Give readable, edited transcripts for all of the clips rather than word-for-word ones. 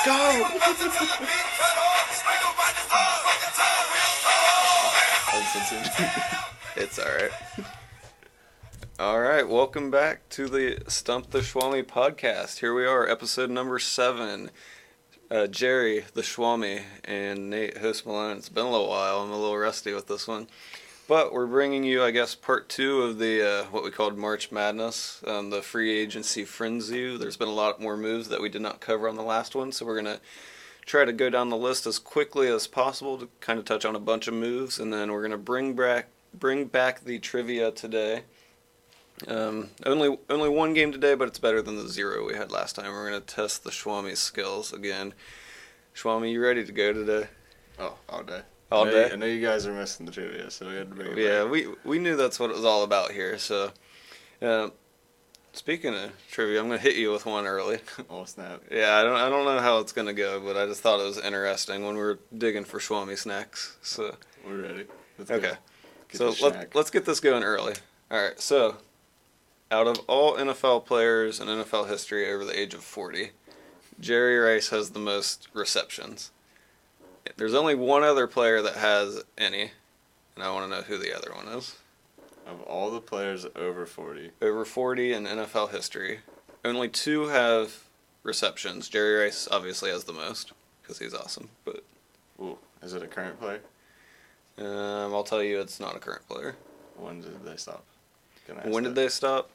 go! It's alright. Alright, welcome back to the Stump The Schwammy podcast. Here we are, episode number 7. Jerry, the Schwammy, and Nate, Host Malone. It's been a little while. I'm a little rusty with this one. But we're bringing you, I guess, part 2 of the what we called March Madness, the free agency frenzy. There's been a lot more moves that we did not cover on the last one, so we're going to try to go down the list as quickly as possible to kind of touch on a bunch of moves, and then we're going to bring back the trivia today. Only one game today, but it's better than the 0 we had last time. We're going to test the Schwammy's skills again. Schwammy, you ready to go today? Oh, all day. All day? I know you guys are missing the trivia, so we had to bring it back. Yeah, we knew that's what it was all about here. So, speaking of trivia, I'm going to hit you with one early. Oh, snap. Yeah, I don't know how it's going to go, but I just thought it was interesting when we were digging for Schwammy snacks. So we're ready. Okay. So let's get this going early. All right. So, out of all NFL players in NFL history over the age of 40, Jerry Rice has the most receptions. There's only one other player that has any, and I want to know who the other one is. Of all the players over 40. Over 40 in NFL history, only 2 have receptions. Jerry Rice obviously has the most, because he's awesome. But ooh, is it a current player? I'll tell you it's not a current player. When did they stop? When did they stop?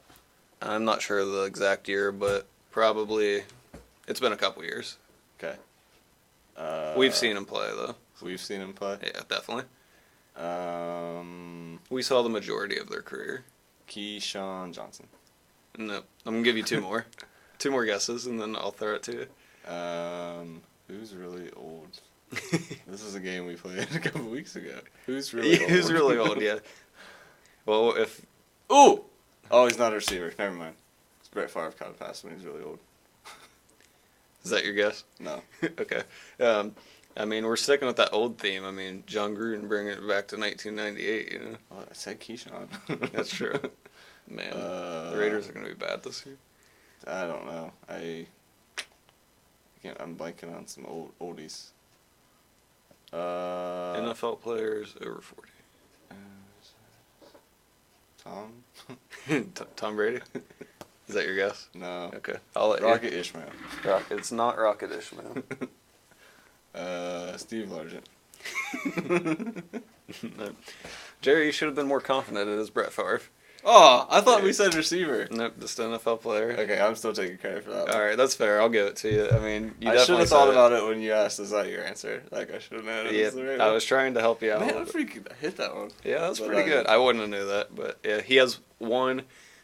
I'm not sure the exact year, but probably it's been a couple years. Okay. We've seen him play, though. We've seen him play? Yeah, definitely. We saw the majority of their career. Keyshawn Johnson. No, I'm going to give you 2 more. 2 more guesses, and then I'll throw it to you. Who's really old? This is a game we played a couple weeks ago. Who's really old? Who's really old, yeah. Well, if... Ooh! Oh, he's not a receiver. Never mind. It's Brett Favre caught a pass when he's really old. Is that your guess? No. Okay. I mean, we're sticking with that old theme. I mean, John Gruden bringing it back to 1998, you know? Well, I said Keyshawn. That's true. Man, the Raiders are going to be bad this year. I don't know. I'm blanking on some oldies. NFL players over 40. Tom? Tom Brady? Is that your guess? No. Okay. I'll let Rocket Ishmael. It's not Rocket Ishmael. Steve Largent. No. Jerry, you should have been more confident it is Brett Favre. Oh, I thought we said receiver. Nope, just NFL player. Okay, I'm still taking credit for that one. Alright, that's fair. I'll give it to you. I mean, I should have thought about it when you asked, is that your answer? Like, I should have known it was the right one. I was trying to help you out. Man, I hit that one. Yeah, that's pretty good. I wouldn't have knew that, but yeah, he has one.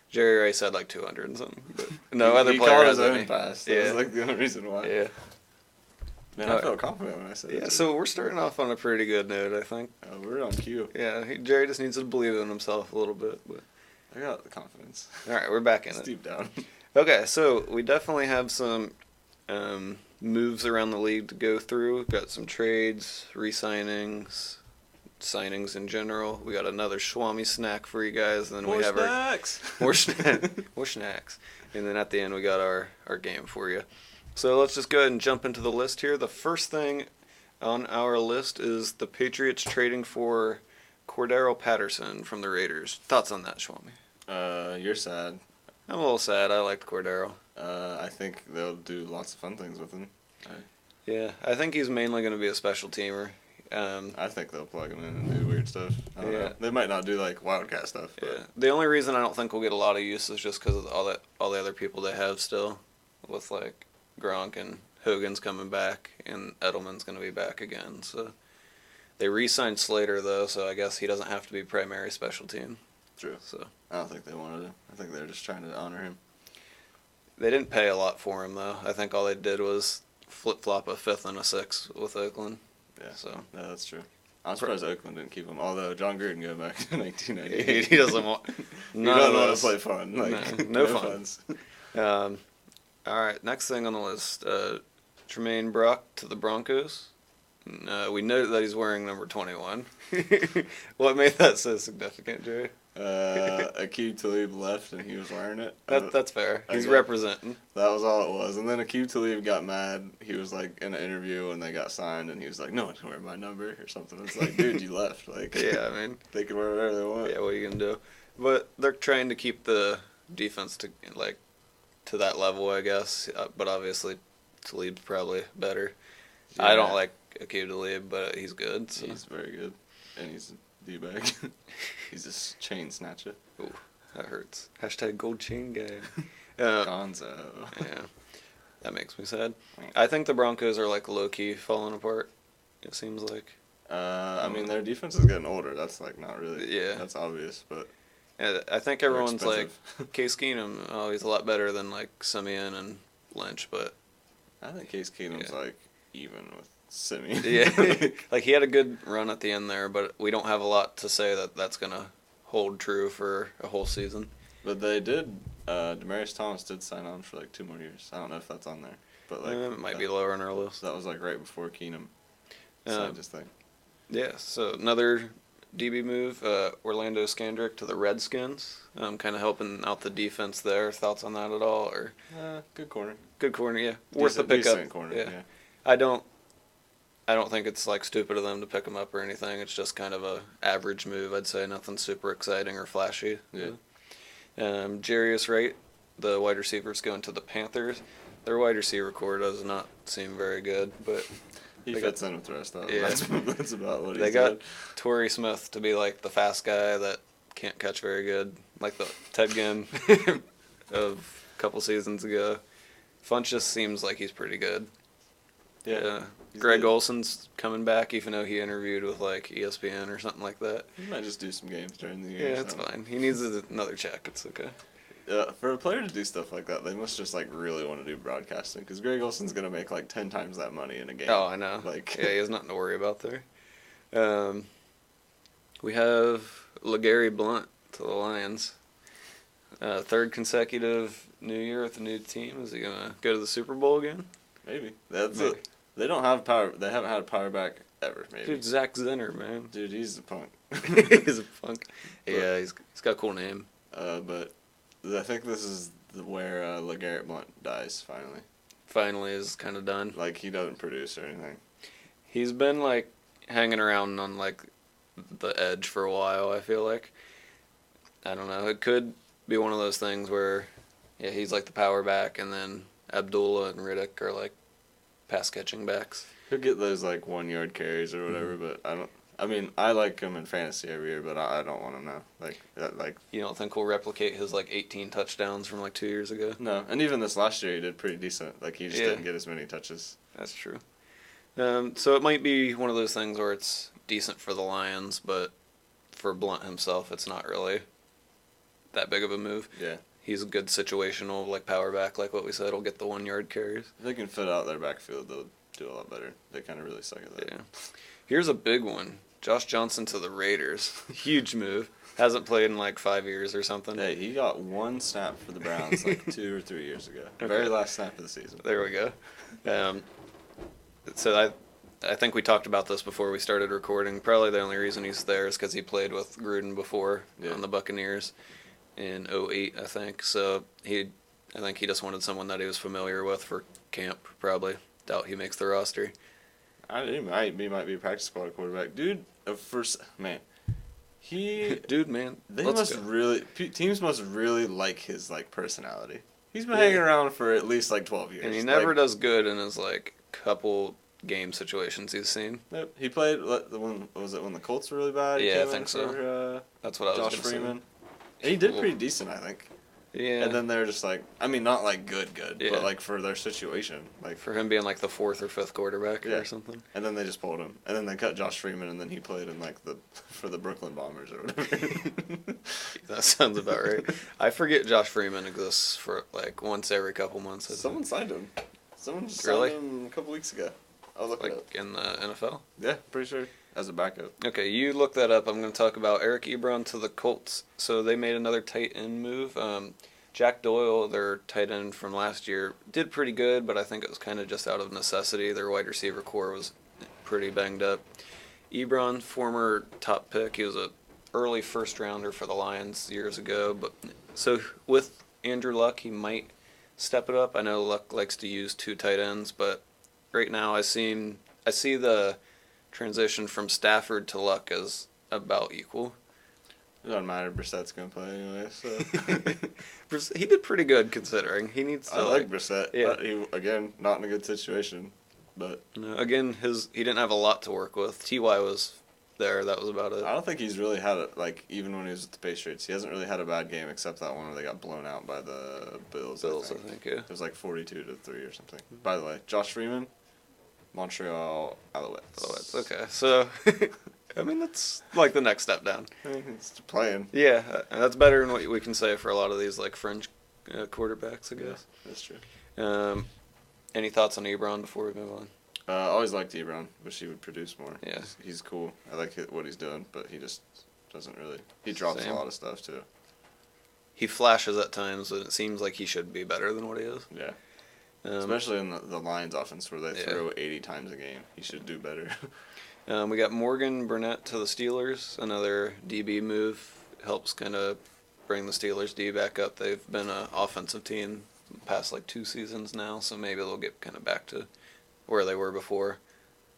Jerry Rice had like 200 and something. But no other player has any. Pass. That was like the only reason why. Yeah. Man, I felt confident when I said it. Yeah, so we're starting off on a pretty good note, I think. Oh, we're on cue. Yeah, Jerry just needs to believe in himself a little bit. But I got the confidence. All right, we're back in it. Deep down. Okay, so we definitely have some moves around the league to go through. We've got some trades, signings in general. We got another Schwammy snack for you guys, and then we have more snacks. And then at the end we got our game for you. So let's just go ahead and jump into the list here. The first thing on our list is the Patriots trading for Cordero Patterson from the Raiders. Thoughts on that, Schwammy? You're sad. I'm a little sad. I liked Cordero. I think they'll do lots of fun things with him. Yeah, I think he's mainly going to be a special teamer. I think they'll plug him in and do weird stuff. I don't know. They might not do like Wildcat stuff. But. Yeah. The only reason I don't think we'll get a lot of use is just because of all the other people they have still, with like Gronk and Hogan's coming back, and Edelman's going to be back again. So they re-signed Slater though, so I guess he doesn't have to be primary special team. True. So I don't think they wanted to. I think they're just trying to honor him. They didn't pay a lot for him though. I think all they did was flip-flop a 5th and a 6th with Oakland. Yeah. So yeah, that's true. I'm surprised Oakland didn't keep him. Although John Gruden going back to 1998. He doesn't want. He doesn't want to play fun. Like no funs. All right, next thing on the list, Tremaine Brock to the Broncos. We know that he's wearing number 21. What made that so significant, Jerry? Aqib Talib left and he was wearing it. That's fair. He's Okay. representing. That was all it was. And then Aqib Talib got mad. He was like in an interview and they got signed and he was like, no one can wear my number or something. It's like, dude, you left. Like, Yeah, I mean, they can wear whatever they want. yeah, what are you gonna do? But they're trying to keep the defense to that level, I guess. But obviously, Talib's probably better. Yeah. I don't like Aqib Talib, but he's good. So. He's very good. And he's a D-bag. He's a chain snatcher. Ooh, that hurts. Hashtag gold chain guy. Gonzo. Yeah, that makes me sad. I think the Broncos are like low key falling apart. It seems like. I mean, their defense is getting older. That's like not really. Yeah. That's obvious, but. Yeah, I think everyone's like expensive. Case Keenum. Oh, he's a lot better than like Simeon and Lynch, but I think Case Keenum's Yeah. like even with Simeon. yeah, like he had a good run at the end there, but we don't have a lot to say that that's gonna hold true for a whole season. But they did. Demaryius Thomas did sign on for like 2 more years. I don't know if that's on there, but like It might be lower on our list. that was like right before Keenum signed his thing. Yeah, so another DB move, Orlando Scandrick to the Redskins, kind of helping out the defense there. Thoughts on that at all? Or Good corner. good corner, yeah, worth the Decent pickup. corner. Yeah. Yeah. I don't think it's like stupid of them to pick him up or anything. It's just kind of a average move, I'd say. Nothing super exciting or flashy. Yeah. Jarius Wright, the wide receivers, going to the Panthers. Their wide receiver core does not seem very good, but He They fits in with the rest of them. Yeah. That's about what he's they got doing. Torrey Smith to be like the fast guy that can't catch very good, like the Ted Ginn of a couple seasons ago. Funch just seems like he's pretty good. Yeah. He's Greg good. Olson's coming back, even though he interviewed with like ESPN or something like that. He might just do some games during the year. Yeah, or it's something. fine. He needs another check. It's okay. For a player to do stuff like that, they must just like really want to do broadcasting because Greg Olson's gonna make like 10 times that money in a game. Oh, I know. Like, Yeah, he has nothing to worry about there. We have LeGarry Blount to the Lions. Third consecutive new year with a new team. Is he gonna go to the Super Bowl again? maybe that's Maybe. it. They don't have power. They haven't had a power back ever. Maybe. Dude, Zach Zinner, man. Dude, he's a punk. He's a punk. Yeah, he's got a cool name. But I think this is where LeGarrette Blount dies finally. Finally is kind of done. Like he doesn't produce or anything. He's been like hanging around on like the edge for a while, I feel like. I don't know. It could be one of those things where yeah, he's like the power back and then Abdullah and Riddick are like pass catching backs. He'll get those like 1 yard carries or whatever, but I don't. I mean, I like him in fantasy every year, but I don't want him now. Like You don't think we'll replicate his like 18 touchdowns from like 2 years ago? no. And even this last year, he did pretty decent. Like he just Yeah. didn't get as many touches. That's true. So it might be one of those things where it's decent for the Lions, but for Blunt himself, it's not really that big of a move. Yeah. He's a good situational, like power back, like what we said. He'll get the 1 yard carries. If they can fit out their backfield, they'll do a lot better. They kind of really suck at that. Yeah. Here's a big one. Josh Johnson to the Raiders. Huge move. Hasn't played in like 5 years or something. Hey, he got one snap for the Browns like 2 or 3 years ago. Okay. Very last snap of the season. There we go. So I think we talked about this before we started recording. Probably the only reason he's there is because he played with Gruden before Yeah. on the Buccaneers in 2008, I think. So I think he just wanted someone that he was familiar with for camp. Probably doubt he makes the roster. He might be a practice squad quarterback. Dude, man. Dude, man, They let's must go. really teams must really like his like personality. He's been Yeah. hanging around for at least like 12 years. And he never like, does good in his like couple game situations he's seen. Nope. He played when the Colts were really bad. He Yeah, I came in think so. For, That's what I was Josh gonna say. Freeman. He did Cool. pretty decent, I think. Yeah. And then they're just like, I mean, not like good, Yeah. but like for their situation, like. For him being like the 4th or 5th quarterback Yeah. or something. And then they just pulled him, and then they cut Josh Freeman, and then he played in like for the Brooklyn Bombers or whatever. That sounds about right. I forget Josh Freeman exists for like once every couple months. I think. Someone signed him. Someone just Really? signed him a couple weeks ago. I'll look it up. Like in the NFL. Yeah, pretty sure as a backup. Okay, you look that up. I'm going to talk about Eric Ebron to the Colts. So they made another tight end move. Jack Doyle, their tight end from last year, did pretty good, but I think it was kind of just out of necessity. Their wide receiver core was pretty banged up. Ebron, former top pick, he was a early first rounder for the Lions years ago. But so with Andrew Luck, he might step it up. I know Luck likes to use 2 tight ends, but right now I see the transition from Stafford to Luck as about equal. It doesn't matter. Brissett's gonna play anyway, so He did pretty good considering. He needs to. I like Brissett. Yeah. He again not in a good situation, but Again, he didn't have a lot to work with. Ty was there. That was about it. I don't think he's really had it. Like even when he was at the Patriots, he hasn't really had a bad game except that one where they got blown out by the Bills. I think yeah. It was like 42-3 or something. By the way, Josh Freeman, Montreal Alouettes. Okay, so I mean that's like the next step down. It's playing. Yeah, that's better than what we can say for a lot of these like French quarterbacks, I guess. Yeah, that's true. Any thoughts on Ebron before we move on? I always liked Ebron. Wish he would produce more. Yeah. He's cool. I like what he's doing, but he just doesn't really. He drops a lot of stuff too. He flashes at times, but it seems like he should be better than what he is. Yeah. Especially in the Lions offense where they throw 80 times a game. He should do better. We got Morgan Burnett to the Steelers. Another DB move helps kind of bring the Steelers D back up. They've been an offensive team the past like 2 seasons now, so maybe they'll get kind of back to where they were before.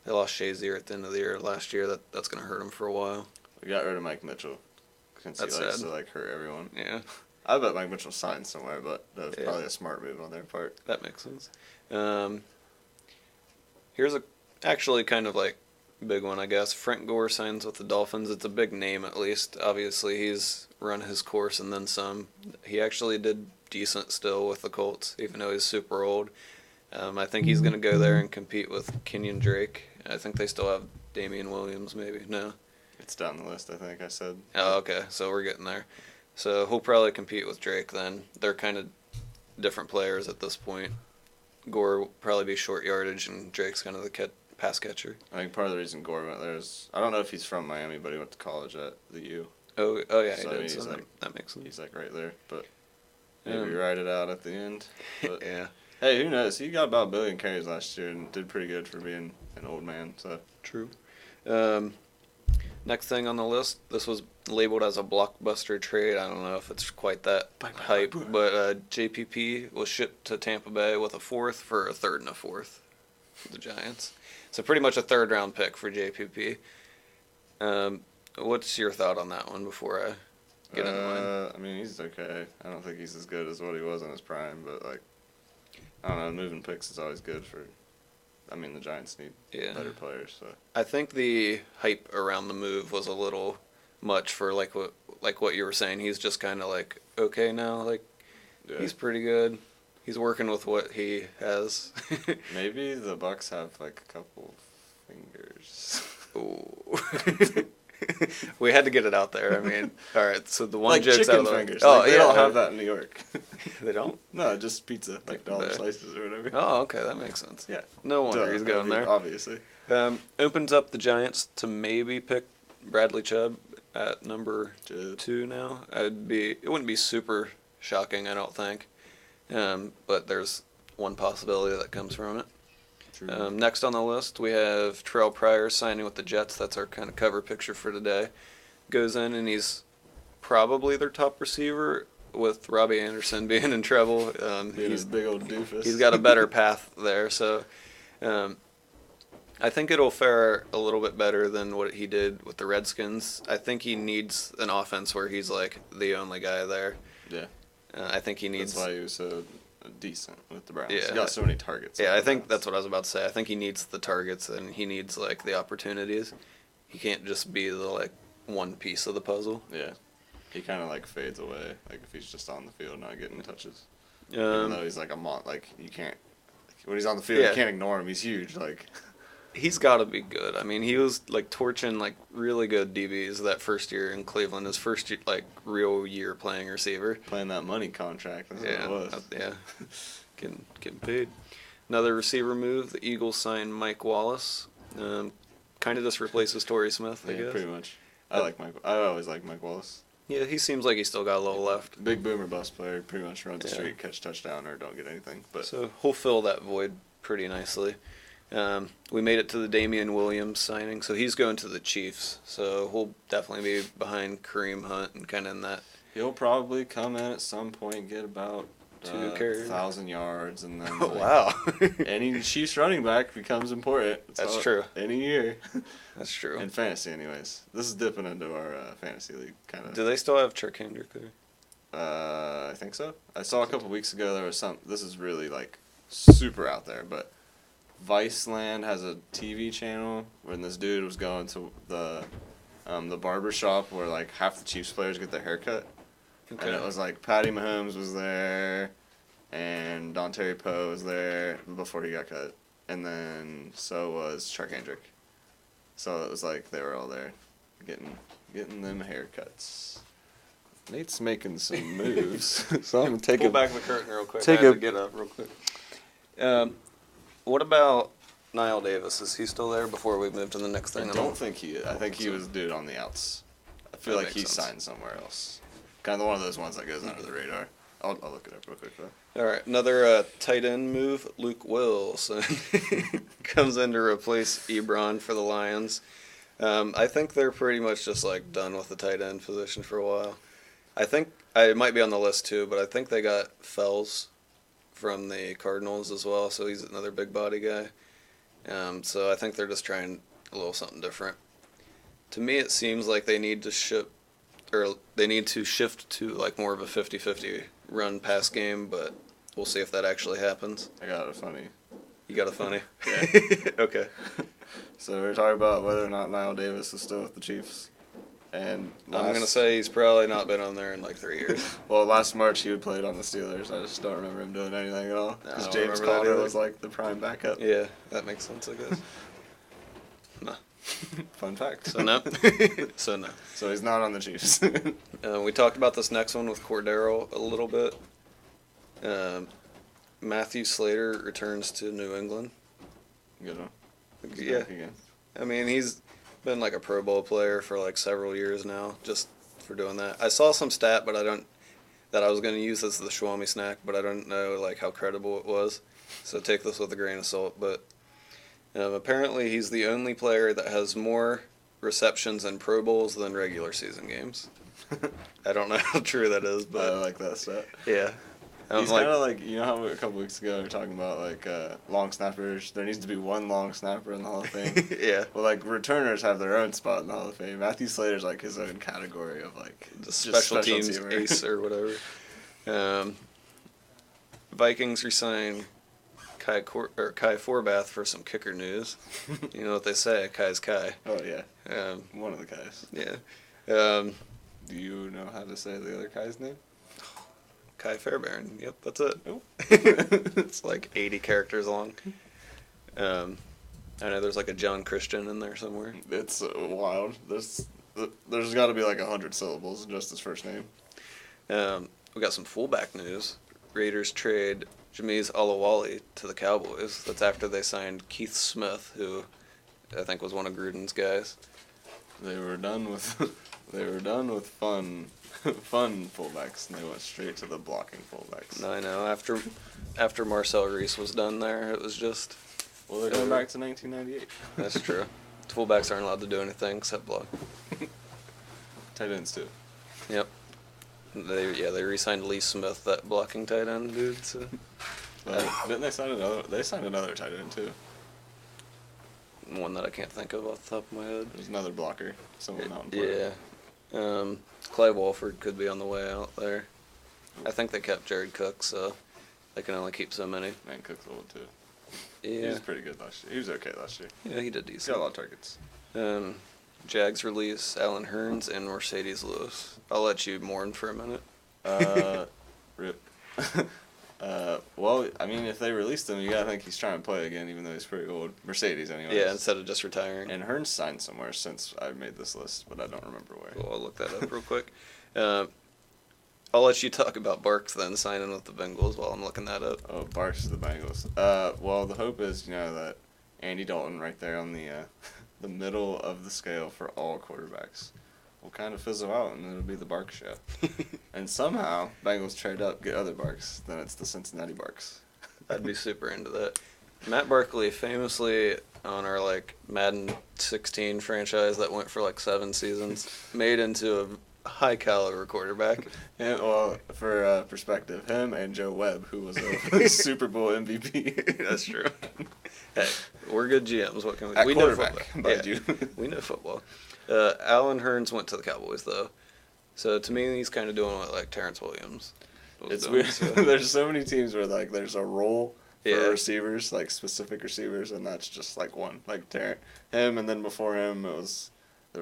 They lost Shazier at the end of the year last year. That's going to hurt them for a while. We got rid of Mike Mitchell. Since he likes to hurt everyone. Yeah. I bet Mike Mitchell signed somewhere, but that was probably a smart move on their part. That makes sense. Here's actually kind of like big one, I guess. Frank Gore signs with the Dolphins. It's a big name, at least. Obviously, he's run his course and then some. He actually did decent still with the Colts, even though he's super old. I think he's going to go there and compete with Kenyon Drake. I think they still have Damian Williams, maybe. No? It's down the list, I think I said. Oh, okay. So we're getting there. So he'll probably compete with Drake then. They're kind of different players at this point. Gore will probably be short yardage, and Drake's kind of the pass catcher. I think part of the reason Gore went there is, I don't know if he's from Miami, but he went to college at the U. Oh yeah, so he did. I mean, So that makes sense. He's like right there, but maybe ride it out at the end. But yeah. Hey, who knows? He got about 1 billion carries last year and did pretty good for being an old man. So true. Next thing on the list, this was labeled as a blockbuster trade. I don't know if it's quite that hype, but JPP was shipped to Tampa Bay with a 4th for a 3rd and a 4th for the Giants. So pretty much a 3rd round pick for JPP. What's your thought on that one before I get into mine? I mean, he's okay. I don't think he's as good as what he was in his prime, but like, I don't know, moving picks is always good for. I mean, the Giants need better players. So I think the hype around the move was a little much for like what you were saying. He's just kind of like okay now. Like he's pretty good. He's working with what he has. Maybe the Bucks have like a couple fingers. Ooh. We had to get it out there. I mean, all right. So the one like joke's out of the fingers. Oh, like, they don't have that in New York. They don't? No, just pizza, like dollar slices or whatever. Oh, okay, that makes sense. Yeah. No wonder he's going there. Obviously. Opens up the Giants to maybe pick Bradley Chubb at number 2 now. It wouldn't be super shocking, I don't think. But there's one possibility that comes from it. True. Next on the list, we have Terrell Pryor signing with the Jets. That's our kind of cover picture for today. Goes in, and he's probably their top receiver, with Robbie Anderson being in trouble. He's a big old doofus. He's got a better path there. So I think it'll fare a little bit better than what he did with the Redskins. I think he needs an offense where he's like the only guy there. Yeah. I think he needs... That's why he was so decent with the Browns. Yeah. He got so many targets. Yeah, I think that's what I was about to say. I think he needs the targets and he needs like the opportunities. He can't just be the like one piece of the puzzle. Yeah. He kind of like fades away, like if he's just on the field not getting touches. Even though he's like like you can't, when he's on the field, you can't ignore him. He's huge. Like he's got to be good. I mean, he was like torching like really good DBs that first year in Cleveland. His first year, like real year playing receiver. Playing that money contract. That's what it was. Getting paid. Another receiver move. The Eagles signed Mike Wallace. Kind of just replaces Torrey Smith, I guess. Pretty much. I always like Mike Wallace. Yeah, he seems like he's still got a little left. Big boomer bust player, pretty much runs the street, catch touchdown, or don't get anything. But so he'll fill that void pretty nicely. We made it to the Damian Williams signing, so he's going to the Chiefs. So he'll definitely be behind Kareem Hunt and kind of in that. He'll probably come in at some point, get about 1,000 yards, and then Wow. any Chiefs running back becomes important. That's true. Any year. That's true. In fantasy, anyways. This is dipping into our fantasy league kind of. Do they still have Chuck Hendrick there? I think so. I saw a couple weeks ago there was some. This is really like super out there, but Viceland has a TV channel when this dude was going to the barber shop where like half the Chiefs players get their hair cut. Okay. And it was like Patty Mahomes was there, and Dontari Poe was there before he got cut, and then so was Chuck Hendrick. So it was like they were all there, getting them haircuts. Nate's making some moves, so I'm gonna pull back the curtain real quick. Get up real quick. What about Niall Davis? Is he still there before we move to the next thing? I don't think he is. I think he was dude on the outs. I feel like he signed somewhere else. Kind of one of those ones that goes under the radar. I'll look it up real quick, though. All right, another tight end move. Luke Wilson comes in to replace Ebron for the Lions. I think they're pretty much just like done with the tight end position for a while. I think it might be on the list too, but I think they got Fells from the Cardinals as well, so he's another big body guy. So I think they're just trying a little something different. To me, it seems like they need to shift to like more of a 50-50 run pass game, but we'll see if that actually happens. I got a funny. You got a funny? Yeah. Okay. So we're talking about whether or not Niall Davis is still with the Chiefs. And I'm going to say he's probably not been on there in like 3 years. Well, last March he had played on the Steelers. I just don't remember him doing anything at all. Because James Conner was like the prime backup. Yeah, that makes sense, I guess. No. Fun fact. So no. So no. So he's not on the Chiefs. We talked about this next one with Cordero a little bit. Matthew Slater returns to New England. Good one. Yeah. Again. I mean, he's been like a Pro Bowl player for like several years now, just for doing that. I saw some stat, but that I was going to use as the Schwammy snack, but I don't know like how credible it was. So take this with a grain of salt. But apparently, he's the only player that has more receptions in Pro Bowls than regular season games. I don't know how true that is, but I like that stat. Yeah. He's kind of like, you know how a couple weeks ago we were talking about like long snappers. There needs to be one long snapper in the Hall of Fame. Yeah. Well, like returners have their own spot in the Hall of Fame. Matthew Slater's like his own category of like the special teams ace or whatever. Vikings resign Kai Forbath for some kicker news. You know what they say, Kai's Kai. Oh yeah. One of the Kais. Yeah. Do you know how to say the other Kai's name? Kai Fairbairn. Yep, that's it. Oh. It's like 80 characters long. I know there's like a John Christian in there somewhere. It's wild. There's got to be like 100 syllables in just his first name. We got some fullback news. Raiders trade Jameez Olawale to the Cowboys. That's after they signed Keith Smith, who I think was one of Gruden's guys. They were done with fun fullbacks, and they went straight to the blocking fullbacks. I know. After Marcel Reese was done there, it was just... Well, they're going back to 1998. That's true. Fullbacks aren't allowed to do anything except block. Tight ends, too. Yep. They re-signed Lee Smith, that blocking tight end dude. So. Didn't they sign another? They signed another tight end, too. One that I can't think of off the top of my head. There's another blocker. Someone out in play. Yeah. Clay Walford could be on the way out there. I think they kept Jared Cook, so they can only keep so many. Man, Cook's old too. Yeah. He was pretty good last year. He was okay last year. Yeah, he did decent. Got a lot of targets. Jags release Alan Hearns and Mercedes Lewis. I'll let you mourn for a minute. Rip. Well, I mean, if they released him, you gotta think he's trying to play again, even though he's pretty old. Mercedes, anyway. Yeah, instead of just retiring. And Hearns signed somewhere since I made this list, but I don't remember where. Well, I'll look that up real quick. I'll let you talk about Barks then, signing with the Bengals while I'm looking that up. Oh, Barks to the Bengals. Well, the hope is, that Andy Dalton right there on the middle of the scale for all quarterbacks will kind of fizzle out, and it'll be the Barks show. And somehow, Bengals trade up, get other Barks, then it's the Cincinnati Barks. I'd be super into that. Matt Barkley, famously on our like Madden 16 franchise that went for like 7 seasons, made into a high caliber quarterback. And, well, for perspective, him and Joe Webb, who was a Super Bowl MVP. That's true. Hey, we're good GMs. What can we? At We know football. You. We know football. Alan Hearns went to the Cowboys though, so to me he's kind of doing what like Terrence Williams. It's weird. So. There's so many teams where like there's a role for receivers, like specific receivers, and that's just like one, like him, and then before him there was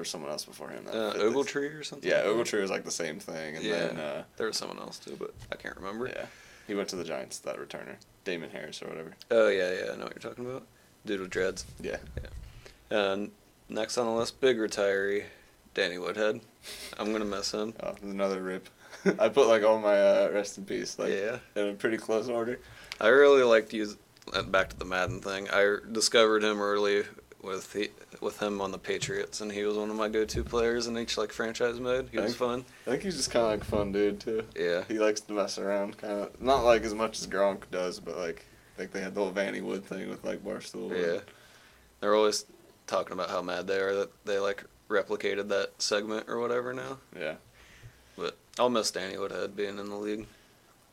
someone else before him. Ogletree or something. Yeah, Ogletree was like the same thing, and then there was someone else too, but I can't remember. Yeah, he went to the Giants. That returner, Damon Harris or whatever. Oh yeah, I know what you're talking about. Dude with dreads. Yeah. Next on the list, big retiree, Danny Woodhead. I'm gonna miss him. Oh, another rip. I put like all my rest in peace, like in a pretty close order. I really liked to use back to the Madden thing. I discovered him early with him on the Patriots, and he was one of my go-to players in each like franchise mode. He was fun. I think he's just kind of like a fun dude too. Yeah, he likes to mess around, kind of not like as much as Gronk does, but like they had the whole Vanny Wood thing with like Barstool. Yeah, they're always talking about how mad they are that they like replicated that segment or whatever now. Yeah, but I'll miss Danny Woodhead being in the league.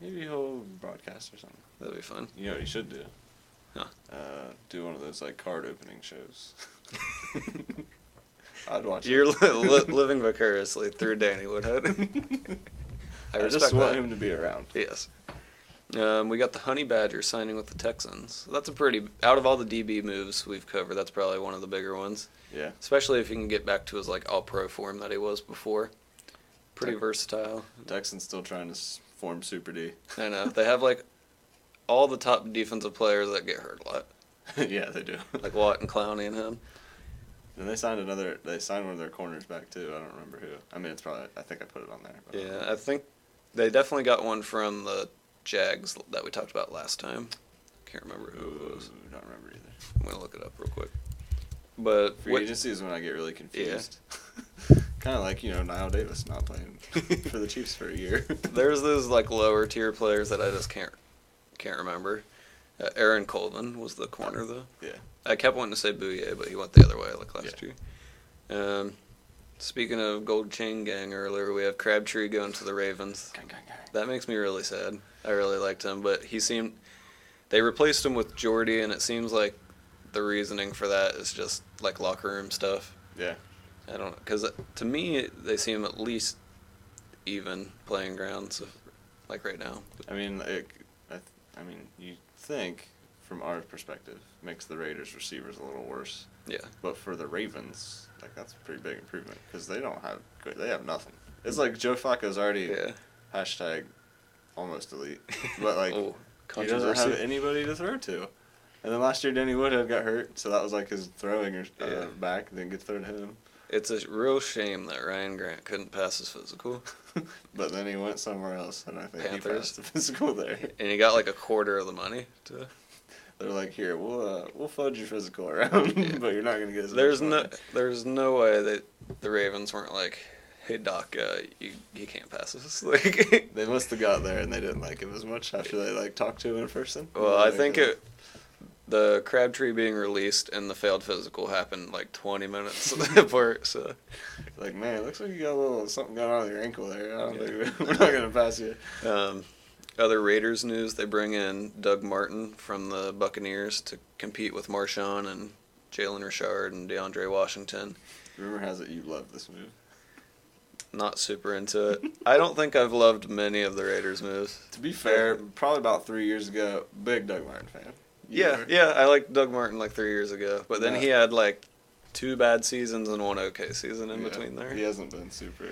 Maybe he'll broadcast or something. That'd be fun. You know what he should do? Huh. Do one of those like card opening shows. I'd watch. You're living vicariously through Danny Woodhead. I just want him to be around. Yes. We got the Honey Badger signing with the Texans. That's a pretty, out of all the DB moves we've covered, that's probably one of the bigger ones. Yeah. Especially if he can get back to his like all-pro form that he was before. Pretty versatile. Texans still trying to form Super D. I know. They have like all the top defensive players that get hurt a lot. Yeah, they do. Like Watt and Clowney and him. And they signed one of their corners back too. I don't remember who. I mean, I think I put it on there. Yeah, I think they definitely got one from the Jags that we talked about last time. Can't remember who it was. Don't remember either. I'm going to look it up real quick. But free agency is when I get really confused. Yeah. Kind of like, Niall Davis not playing for the Chiefs for a year. There's those like lower tier players that I just can't remember. Aaron Colvin was the corner though. Yeah. I kept wanting to say Bouye, but he went the other way like last year. Speaking of Gold Chain Gang earlier, we have Crabtree going to the Ravens. Gang. That makes me really sad. I really liked him, but they replaced him with Jordy, and it seems like the reasoning for that is just like locker room stuff. Yeah. I don't know, because to me they seem at least even playing grounds, like right now. I mean, you think from our perspective makes the Raiders receivers a little worse. Yeah. But for the Ravens, like that's a pretty big improvement because they have nothing. It's like Joe Flacco's already hashtag almost elite, but like he doesn't have anybody to throw to. And then last year Danny Woodhead got hurt, so that was like his throwing back. Didn't get thrown to him. It's a real shame that Ryan Grant couldn't pass his physical. But then he went somewhere else, and I think Panthers. he passed the physical there. And he got like a quarter of the money. They're like, here, we'll fudge your physical around, but you're not gonna get as There's much money. There's no way that the Ravens weren't like, hey Doc, you can't pass this. Like they must have got there and they didn't like him as much after they like talked to him in person. Well, I think the Crabtree being released and the failed physical happened like 20 minutes apart. So, like, man, it looks like you got a little something going on with your ankle there. I don't think we're not gonna pass you. Other Raiders news: they bring in Doug Martin from the Buccaneers to compete with Marshawn and Jalen Richard and DeAndre Washington. Rumor has it you love this move. Not super into it. I don't think I've loved many of the Raiders moves. To be fair, probably about 3 years ago, big Doug Martin fan. Yeah, I liked Doug Martin like 3 years ago, but then he had like 2 bad seasons and 1 okay season in between there. He hasn't been super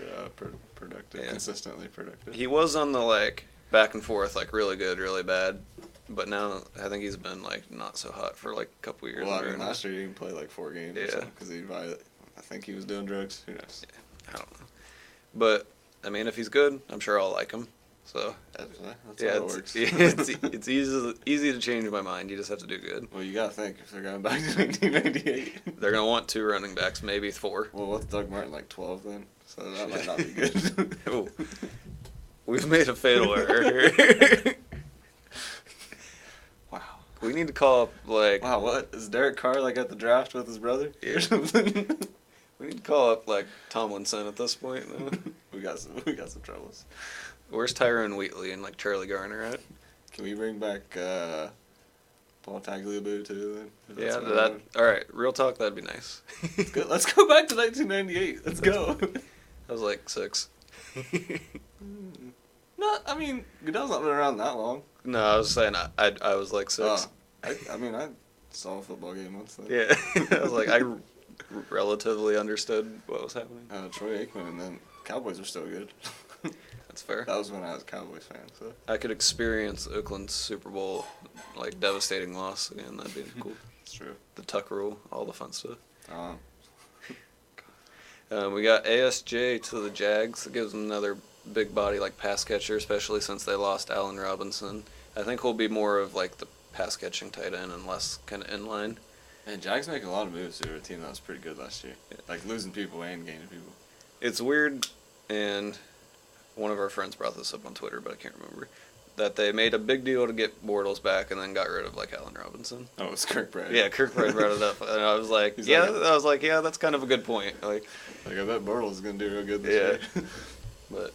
productive, consistently productive. He was on the like back and forth, like really good, really bad, but now I think he's been like not so hot for like a couple years. Well, I mean, last year he didn't play like 4 games. Yeah, because I think he was doing drugs. Who knows? Yeah, I don't know, but I mean, if he's good, I'm sure I'll like him. So that's how it works. It's easy to change my mind. You just have to do good. Well, you gotta think if they're going back to 1998, they're gonna want 2 running backs, maybe 4. Well, what's Doug Martin like 12 then? So that might not be good. Ooh. We've made a fatal error here. Wow. We need to call up, like... Wow, what? Is Derek Carr, like, at the draft with his brother? Yeah. Or something? We need to call up, like, Tomlinson at this point, though. we got some troubles. Where's Tyrone Wheatley and, like, Charlie Garner at? Can we bring back Paul Tagliabue, too, then? Yeah, all right, real talk, that'd be nice. Let's go back to 1998. Let's go. I was, like, 6. No, I mean, Goodell's not been around that long. No, I was saying I was, like, 6. I saw a football game once. Then. Yeah, I was like, I relatively understood what was happening. Troy Aikman, and then Cowboys were still good. That's fair. That was when I was a Cowboys fan, so. I could experience Oakland's Super Bowl, like, devastating loss again. That'd be cool. It's true. The Tuck rule, all the fun stuff. We We got ASJ to the Jags. It gives them another big body, like, pass catcher, especially since they lost Allen Robinson. I think he'll be more of, like, the pass-catching tight end and less kind of in-line. Man, Jags make a lot of moves to a team that was pretty good last year. Yeah. Like, losing people and gaining people. It's weird, and one of our friends brought this up on Twitter, but I can't remember, that they made a big deal to get Bortles back and then got rid of, like, Allen Robinson. Oh, it's Kirkbride. Yeah, Kirkbride brought it up, and I was like, yeah, that's kind of a good point. Like I bet Bortles is going to do real good this year. But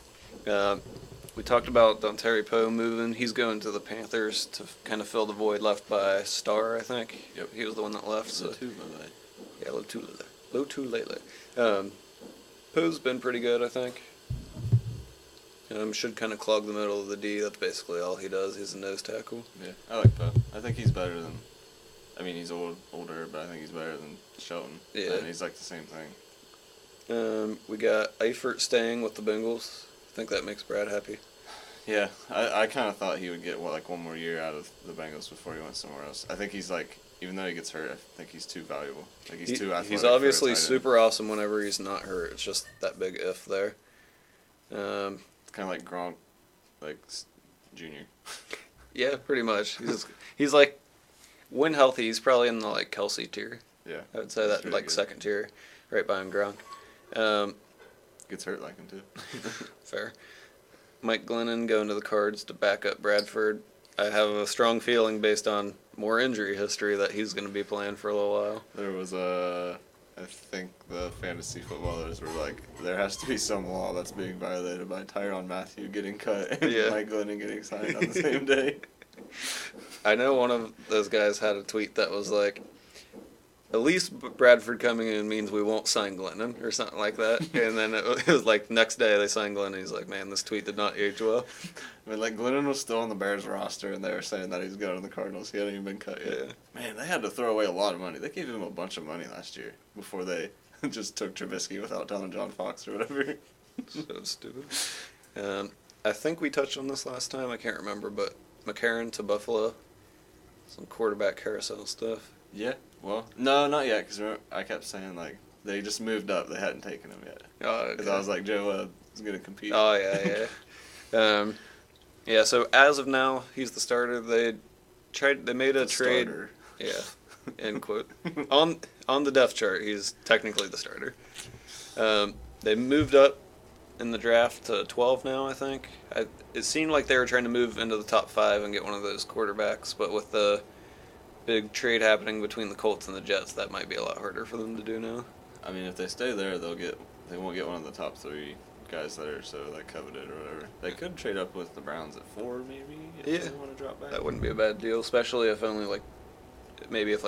we talked about Dontari Poe moving. He's going to the Panthers to kind of fill the void left by Starr, I think. Yep. He was the one that left. Yeah, Lotulelei. Poe's been pretty good, I think. Should kind of clog the middle of the D. That's basically all he does. He's a nose tackle. Yeah, I like Poe. I think he's better than... I mean, he's older, but I think he's better than Shelton. Yeah. And he's like the same thing. We got Eifert staying with the Bengals. I think that makes Brad happy. Yeah, I kind of thought he would get, one more year out of the Bengals before he went somewhere else. I think he's like, even though he gets hurt, I think he's too valuable. Like, he's too athletic. He's obviously super awesome whenever he's not hurt. It's just that big if there. It's kind of like Gronk, like, Junior. Yeah, pretty much. He's like, when healthy, he's probably in the, like, Kelsey tier. Yeah. I would say that, really like, good. Second tier, right behind Gronk. Gets hurt like him, too. Fair. Mike Glennon going to the Cards to back up Bradford. I have a strong feeling based on more injury history that he's going to be playing for a little while. There was I think the fantasy footballers were like, there has to be some law that's being violated by Tyrann Mathieu getting cut and Mike Glennon getting signed on the same day. I know one of those guys had a tweet that was like, at least Bradford coming in means we won't sign Glennon or something like that. And then it was like next day they signed Glennon. He's like, man, this tweet did not age well. I mean, like, Glennon was still on the Bears roster, and they were saying that he's going to the Cardinals. He hadn't even been cut yet. Yeah. Man, they had to throw away a lot of money. They gave him a bunch of money last year before they just took Trubisky without telling John Fox or whatever. So stupid. I think we touched on this last time. I can't remember, but McCarron to Buffalo. Some quarterback carousel stuff. Yeah. Well, no, not yet, because I kept saying, like, they just moved up. They hadn't taken him yet. Oh, because I was like, Joe is going to compete. Oh, yeah. Yeah, so as of now, he's the starter. They made a trade. Starter. Yeah, end quote. On the depth chart, he's technically the starter. They moved up in the draft to 12 now, I think. It seemed like they were trying to move into the top 5 and get one of those quarterbacks, but with the big trade happening between the Colts and the Jets, that might be a lot harder for them to do now. I mean, if they stay there, they won't get one of the top 3 guys that are so, like, coveted or whatever. They could trade up with the Browns at 4, maybe, if they want to drop back. That wouldn't be a bad deal, especially if if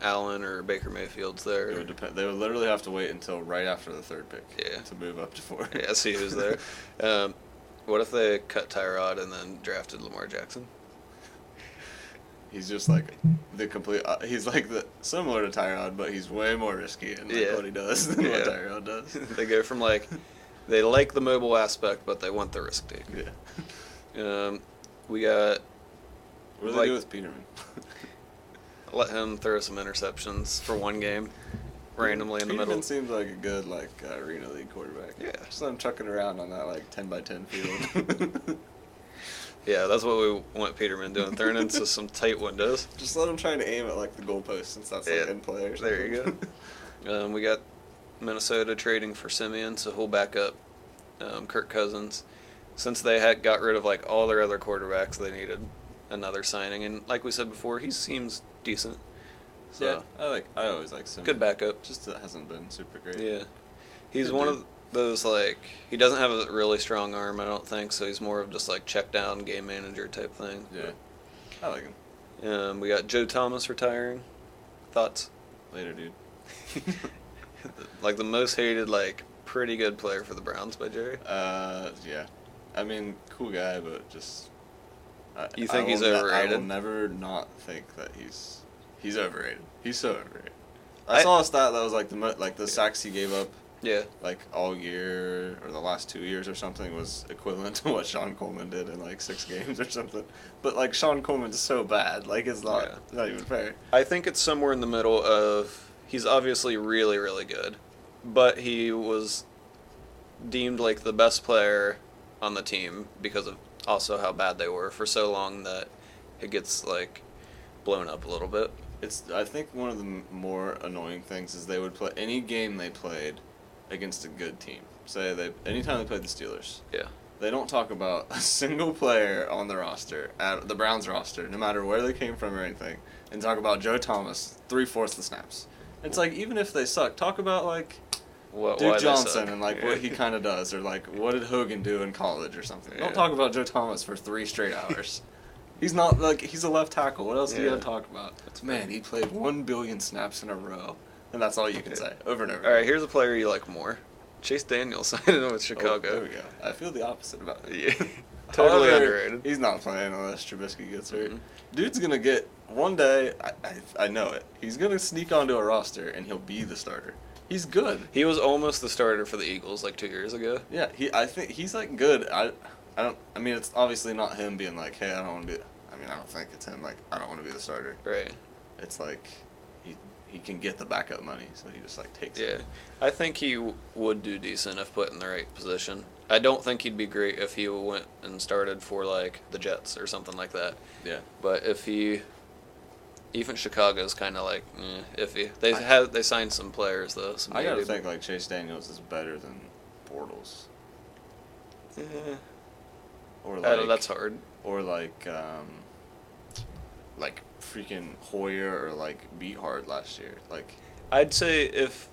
Allen or Baker Mayfield's there. It would depend. They would literally have to wait until right after the 3rd pick to move up to 4. Yeah, see who's there. What if they cut Tyrod and then drafted Lamar Jackson? He's just like the complete. He's like similar to Tyrod, but he's way more risky in what he does than what Tyrod does. They go from they like the mobile aspect, but they want the risk taking. Yeah. We got. What do they do with Peterman? Let him throw some interceptions for one game, randomly in the middle. Peterman seems like a good arena league quarterback. Yeah. Just let him chucking around on that 10x10 field. Yeah, that's what we want Peterman doing, throwing into some tight windows. Just let him try to aim at the goalpost since that's in play or something. There you go. We got Minnesota trading for Simeon, so he'll back up Kirk Cousins. Since they got rid of all their other quarterbacks they needed, another signing. And like we said before, he seems decent. So yeah, I always like Simmons. Good backup. Just it hasn't been super great. Yeah. He's one of those, like, he doesn't have a really strong arm, I don't think, so he's more of just, like, check down, game manager type thing. Yeah. I like him. We got Joe Thomas retiring. Thoughts? Later, dude. Like, the most hated, like, pretty good player for the Browns by Jerry? Yeah. I mean, cool guy, but just... You think he's overrated? I will never not think that he's overrated. He's so overrated. I saw a stat that was, like, the sacks he gave up, yeah, like, all year, or the last 2 years or something, was equivalent to what Sean Coleman did in, like, 6 games or something. But, like, Sean Coleman's so bad. Like, it's not even fair. I think it's somewhere in the middle of... He's obviously really, really good, but he was deemed, like, the best player on the team because of also how bad they were for so long that it gets, like, blown up a little bit. I think one of the more annoying things is they would play any game they played against a good team. Say anytime they played the Steelers. Yeah. They don't talk about a single player on the roster, at the Browns roster, no matter where they came from or anything, and talk about Joe Thomas 3/4 the snaps. It's like, even if they suck, talk about, like, Duke Johnson and, like, what he kind of does, or, like, what did Hogan do in college or something. Don't talk about Joe Thomas for 3 straight hours. He's not, like, he's a left tackle. What else do you have to talk about? Man, he played 1 billion snaps in a row. And that's all you can say, over and over. All right, here's a player you like more. Chase Daniels signed in with Chicago. Oh, there we go. I feel the opposite about it. Yeah. Totally underrated. He's not playing unless Trubisky gets hurt. Dude's going to get, one day, I know it, he's going to sneak onto a roster and he'll be the starter. He's good. He was almost the starter for the Eagles, like, 2 years ago. Yeah, I think he's, like, good. I mean, it's obviously not him being like, hey, I don't want to be, I mean, I don't think it's him, like, I don't want to be the starter. Right. It's like, he can get the backup money, so he just, like, takes it. Yeah. I think he would do decent if put in the right position. I don't think he'd be great if he went and started for, like, the Jets or something like that. Yeah. But if he... Even Chicago's kind of, like, iffy. They signed some players, though. So I gotta think, like, Chase Daniels is better than Bortles. Or, like... that's hard. Or, like freaking Hoyer or, like, Beathard last year. Like, I'd say if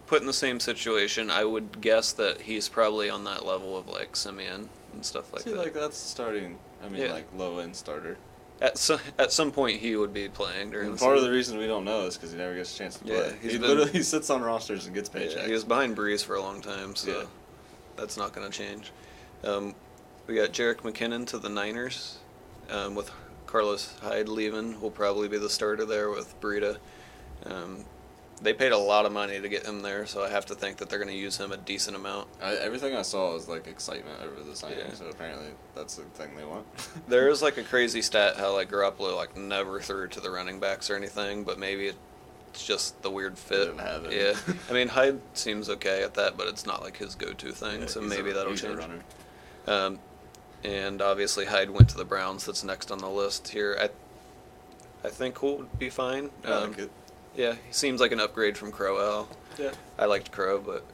put in the same situation, I would guess that he's probably on that level of, like, Simeon and stuff like that. like, that's starting, I mean, like, low-end starter. At some point, he would be playing during the part season. of the reason we don't know is because he never gets a chance to play. Yeah, he sits on rosters and gets paychecks. Yeah, he was behind Breeze for a long time, so that's not going to change. We got Jerick McKinnon to the Niners, with Carlos Hyde leaving. Will probably be the starter there with Breida. They paid a lot of money to get him there, so I have to think that they're going to use him a decent amount. Everything I saw was, like, excitement over the signing, so apparently that's the thing they want. There is, like, a crazy stat how, like, Garoppolo, like, never threw to the running backs or anything, but maybe it's just the weird fit. Didn't have it. Yeah. I mean, Hyde seems okay at that, but it's not, like, his go-to thing, so maybe that'll change. And obviously Hyde went to the Browns. That's next on the list here. I think he'll be fine. I like it. Yeah, he seems like an upgrade from Crowell. Yeah. I liked Crow, but...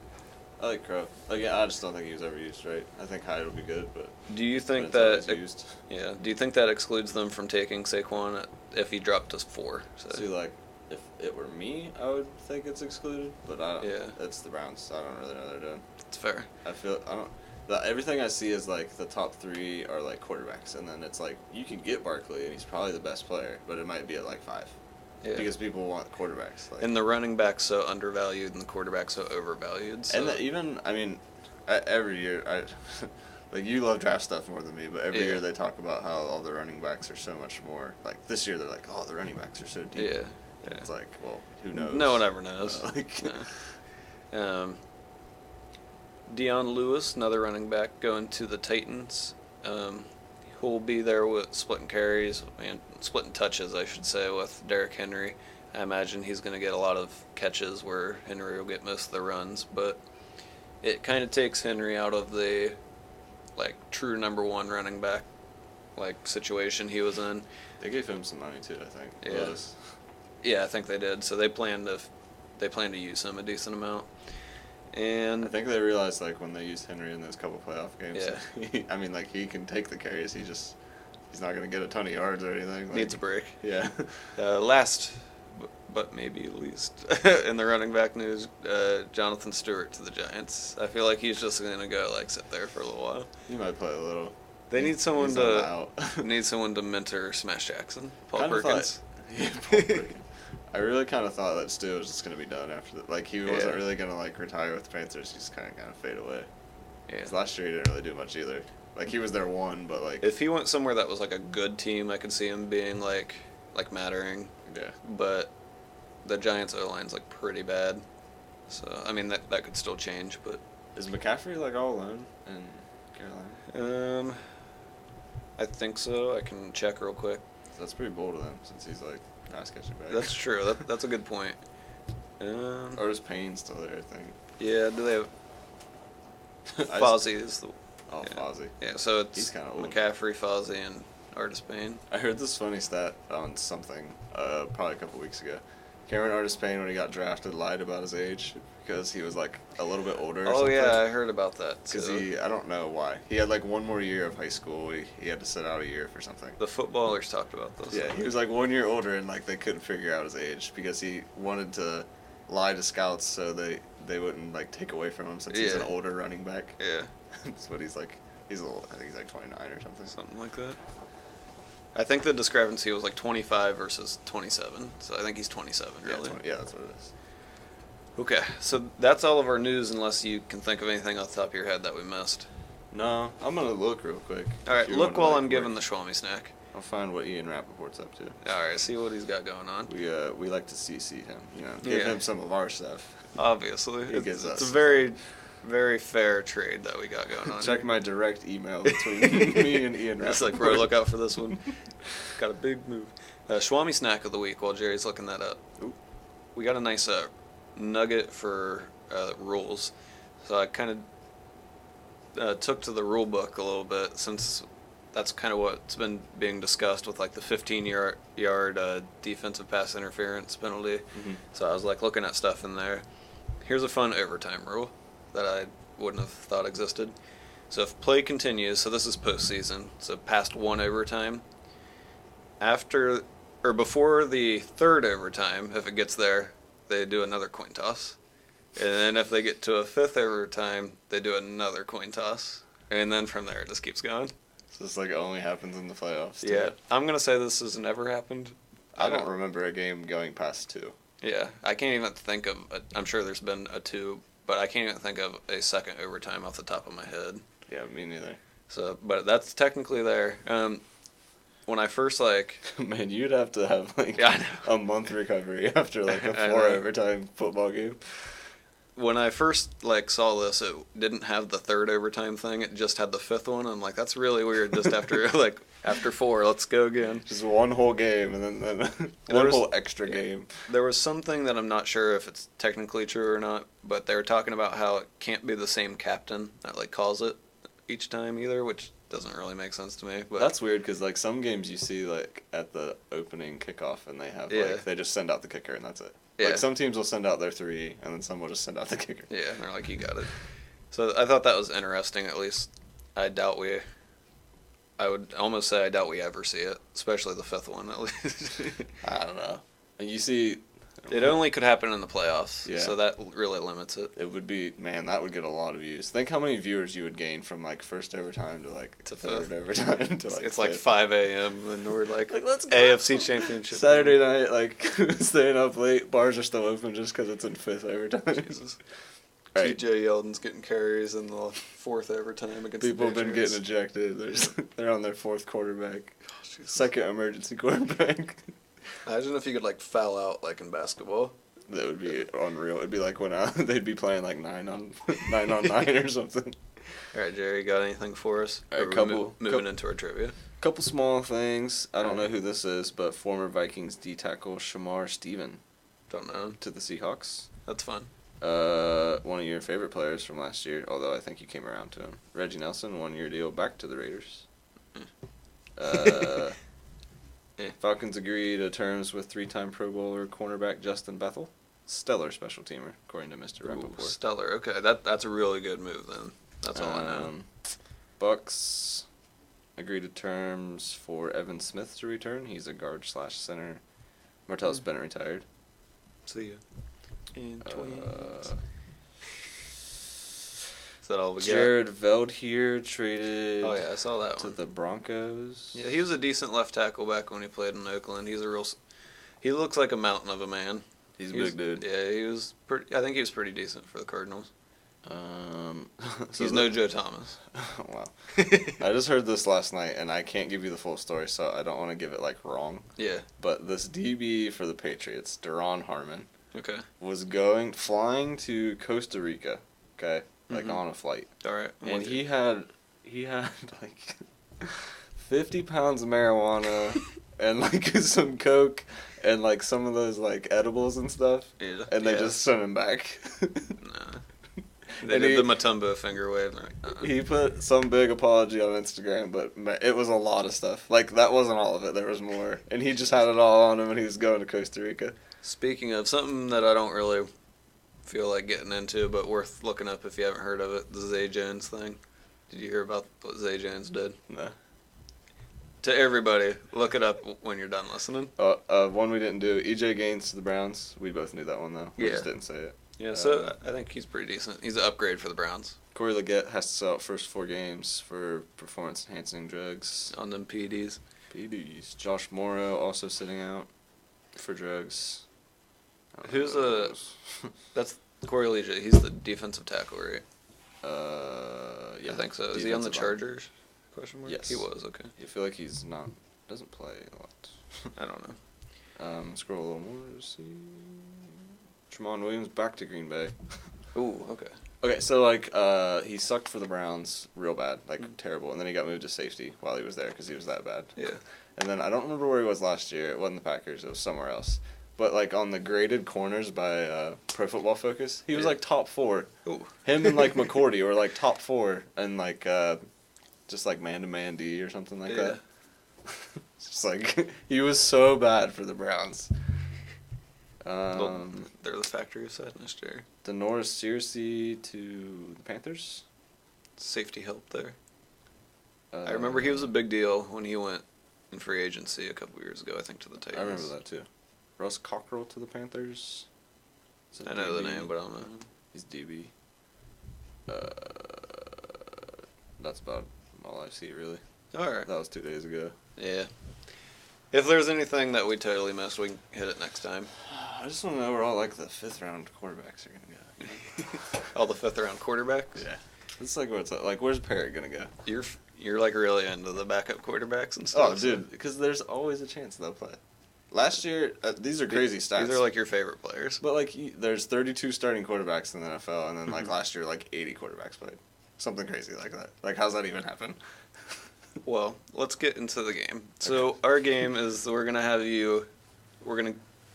I like Crow. Again, I just don't think he was ever used right. I think Hyde will be good, but... Do you think that... used. Yeah, do you think that excludes them from taking Saquon if he dropped to 4? So. See, like, if it were me, I would think it's excluded, but I don't... Yeah. It's the Browns, so I don't really know what they're doing. It's fair. Everything I see is, like, the top 3 are, like, quarterbacks, and then it's, like, you can get Barkley, and he's probably the best player, but it might be at, like, 5. Yeah. Because people want quarterbacks. Like, and the running back's so undervalued and the quarterback's so overvalued. So. And I mean, every year, like, you love draft stuff more than me, but every year they talk about how all the running backs are so much more. Like, this year they're like, oh, the running backs are so deep. Yeah. It's like, well, who knows? No one ever knows. Deion Lewis, another running back, going to the Titans. Who'll be there with splitting carries and splitting touches, I should say, with Derrick Henry. I imagine he's going to get a lot of catches where Henry will get most of the runs, but it kind of takes Henry out of the, like, true number 1 running back, like, situation he was in. They gave him some money too, I think. Yeah. Yeah, I think they did. So they plan to use him a decent amount. And I think they realized, like, when they used Henry in those couple playoff games, I mean, like, he can take the carries. He just he's not going to get a ton of yards or anything. Like, needs a break. Yeah. Last, but maybe least, in the running back news, Jonathan Stewart to the Giants. I feel like he's just going to go like sit there for a little while. He might play a little. They need someone to mentor Smash Jackson. Paul Perkins. Yeah, Paul Perkins. I really kind of thought that Stu was just going to be done after that. Like, he wasn't really going to, like, retire with the Panthers. He's kind of fade away. Yeah. 'Cause last year he didn't really do much either. Like, he was their one, but, like... If he went somewhere that was, like, a good team, I could see him being, like mattering. Yeah. But the Giants' O-line's, like, pretty bad. So, I mean, that could still change, but... Is McCaffrey, like, all alone in Carolina? I think so. I can check real quick. That's pretty bold of them, since he's, like... Pass catching back. That's true. That's a good point. Or is Payne still there, I think? Yeah, do they have... Fozzie is the... Oh, yeah. Fozzie. Yeah, so it's he's kind of old. McCaffrey, Fozzie, and Artis Payne. I heard this funny stat on something probably a couple weeks ago. Cameron Artis Payne, when he got drafted, lied about his age because he was, like, a little bit older or something. Yeah, I heard about that, too. Because I don't know why. He had, like, one more year of high school. He had to sit out a year for something. The footballers talked about this. Yeah, he was, like, 1 year older, and, like, they couldn't figure out his age because he wanted to lie to scouts so they wouldn't, like, take away from him since he's an older running back. Yeah. That's what he's, like. He's a little, I think he's, like, 29 or something. Something like that. I think the discrepancy was, like, 25 versus 27. So I think he's 27, really. Yeah, that's what it is. Okay, so that's all of our news unless you can think of anything off the top of your head that we missed. No, I'm going to look real quick. All right, look while I'm giving the Schwammy snack. I'll find what Ian Rappaport's up to. All right, see what he's got going on. We like to CC him, give him some of our stuff. Obviously. It's a very, very fair trade that we got going on. Check my direct email between me and Ian Rappaport. It's like, bro, look out for this one. Got a big move. Schwammy snack of the week while Jerry's looking that up. Ooh. We got a nice nugget for rules. So I kind of took to the rule book a little bit since that's kind of what's been being discussed with like the 15-yard defensive pass interference penalty. Mm-hmm. So I was like looking at stuff in there. Here's a fun overtime rule that I wouldn't have thought existed. So if play continues, so this is postseason, so past one overtime, after or before the third overtime, if it gets there, they do another coin toss. And then if they get to a fifth overtime, they do another coin toss. And then from there, it just keeps going. So this like only happens in the playoffs, too. Yeah, I'm going to say this has never happened. I don't remember a game going past 2. Yeah, I can't even think of, I'm sure there's been a 2, but I can't even think of a second overtime off the top of my head. Yeah, me neither. So, but that's technically there. When I first man, you'd have to have a month recovery after like a 4 overtime football game. When I first saw this, it didn't have the third overtime thing. It just had the fifth one. I'm like, that's really weird. Just after after 4, let's go again. Just one whole game and then one whole extra game. There was something that I'm not sure if it's technically true or not, but they were talking about how it can't be the same captain that calls it each time either, which doesn't really make sense to me. But that's weird because some games you see at the opening kickoff and they have they just send out the kicker and that's it. Yeah. Some teams will send out their 3 and then some will just send out the kicker. Yeah, and they're like, you got it. So I thought that was interesting. At least I would almost say I doubt we ever see it, especially the fifth one at least. I don't know. And you see, it only could happen in the playoffs, yeah. So that really limits it. It would be, man, that would get a lot of views. Think how many viewers you would gain from first overtime to third overtime to it's 5 a.m. and we're let's go. AFC Championship. Saturday night, staying up late, bars are still open just because it's in 5th overtime. Jesus. Right. TJ Yeldon's getting carries in the 4th overtime against People the have been getting ejected. They're on their 4th quarterback. Oh, second emergency quarterback. Imagine if you could foul out in basketball. That would be unreal. It'd be like when they'd be playing 9 on 9 or something. All right, Jerry, got anything for us? All right, moving into our trivia. Couple small things. I don't know who this is, but former Vikings D tackle Shamar Stephen. Don't know. To the Seahawks. That's fun. One of your favorite players from last year, although I think you came around to him. Reggie Nelson, 1-year deal back to the Raiders. Falcons agree to terms with 3-time Pro Bowler cornerback Justin Bethel. Stellar special teamer, according to Mr. Rappaport. Stellar. Okay, that's a really good move then. That's all I know. Bucks agreed to terms for Evan Smith to return. He's a guard/center. Martellus Bennett retired. See ya. And Twins. Is that all we got? Jared Veldheer traded. Oh yeah, I saw that to one. the Broncos. Yeah, he was a decent left tackle back when he played in Oakland. He looks like a mountain of a man. He's a big dude. Yeah, he was pretty. I think he was pretty decent for the Cardinals. So He's no Joe Thomas. Wow. I just heard this last night, and I can't give you the full story, so I don't want to give it wrong. Yeah. But this DB for the Patriots, Deron Harmon, Okay. was flying to Costa Rica. Okay, on a flight. All right. And he had 50 pounds of marijuana and some coke and some of those edibles and stuff. Yeah. And they just sent him back. Nah. They did the Matumbo finger wave. He put some big apology on Instagram, but it was a lot of stuff. That wasn't all of it. There was more. And he just had it all on him when he was going to Costa Rica. Speaking of something that I don't really feel like getting into, but worth looking up if you haven't heard of it, the Zay Jones thing. Did you hear about what Zay Jones did? No. To everybody, look it up when you're done listening. One we didn't do, EJ Gaines to the Browns. We both knew that one, though. We just didn't say it. Yeah, so I think he's pretty decent. He's an upgrade for the Browns. Corey Leggett has to sell out first 4 games for performance-enhancing drugs. On them PEDs. Josh Morrow also sitting out for drugs. That's Corey Leggett. He's the defensive tackle, right? Yeah. I think so. Is he on the Chargers? Question mark? Yes. He was, okay. I feel like he's not, doesn't play a lot. I don't know. Scroll a little more to see. Tramon Williams back to Green Bay. Ooh, okay. Okay, so he sucked for the Browns real bad, terrible, and then he got moved to safety while he was there because he was that bad. Yeah. And then I don't remember where he was last year. It wasn't the Packers. It was somewhere else. But on the graded corners by Pro Football Focus, he was top 4. Ooh. Him and McCourty were top 4 and just man-to-man D or something like that. Just he was so bad for the Browns. They're the factory of sadness, Jerry. Denoris Searcy to the Panthers. Safety help there. I remember he was a big deal when he went in free agency a couple years ago, I think, to the Titans. I remember that too. Russ Cockrell to the Panthers. I know the name, but I don't know. He's DB. That's about all I see, really. All right. That was 2 days ago. Yeah. If there's anything that we totally missed, we can hit it next time. I just want to know where all the 5th round quarterbacks are gonna go. All the 5th round quarterbacks. Yeah. It's what's where's Parrott gonna go? You're really into the backup quarterbacks and stuff. Oh, dude, because there's always a chance they'll play. Last year, these are crazy stats. These are your favorite players. But there's 32 starting quarterbacks in the NFL, and then last year 80 quarterbacks played. Something crazy like that. How's that even happen? Well, let's get into the game. So our game is we're going to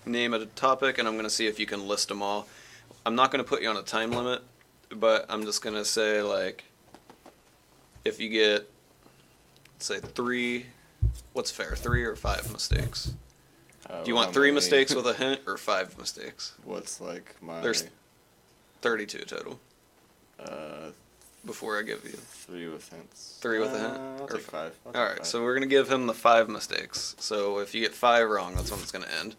name a topic, and I'm going to see if you can list them all. I'm not going to put you on a time limit, but I'm just going to say, if you get, say, 3, what's fair, 3 or 5 mistakes? Do you want 3 mistakes with a hint or 5 mistakes? What's my... There's 32 total. Before I give you 3 with hints. 3 with a hint? I'll take 5. All right, so we're going to give him the 5 mistakes. So if you get 5 wrong, that's when it's going to end.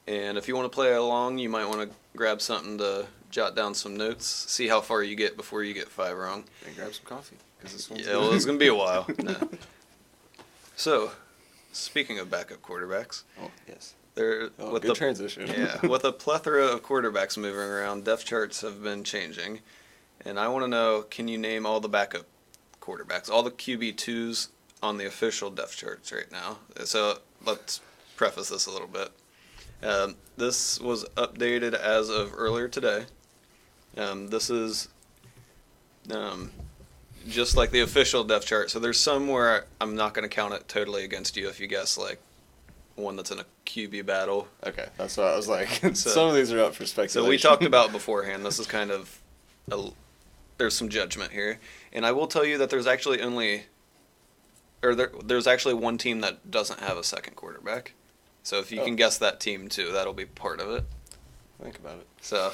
And if you want to play along, you might want to grab something to jot down some notes, see how far you get before you get 5 wrong. And grab some coffee. This one's it's going to be a while. No. So, speaking of backup quarterbacks. Oh, yes. Good transition. Yeah, with a plethora of quarterbacks moving around, depth charts have been changing. And I want to know, can you name all the backup quarterbacks, all the QB2s on the official depth charts right now? So let's preface this a little bit. This was updated as of earlier today. This is just like the official depth chart. So there's some where I'm not going to count it totally against you if you guess one that's in a QB battle. Okay, that's what I was like. Some of these are up for speculation. So we talked about beforehand. This is kind of there's some judgment here, and I will tell you that there's actually there's actually one team that doesn't have a second quarterback. So if you can guess that team too, that'll be part of it. Think about it. So,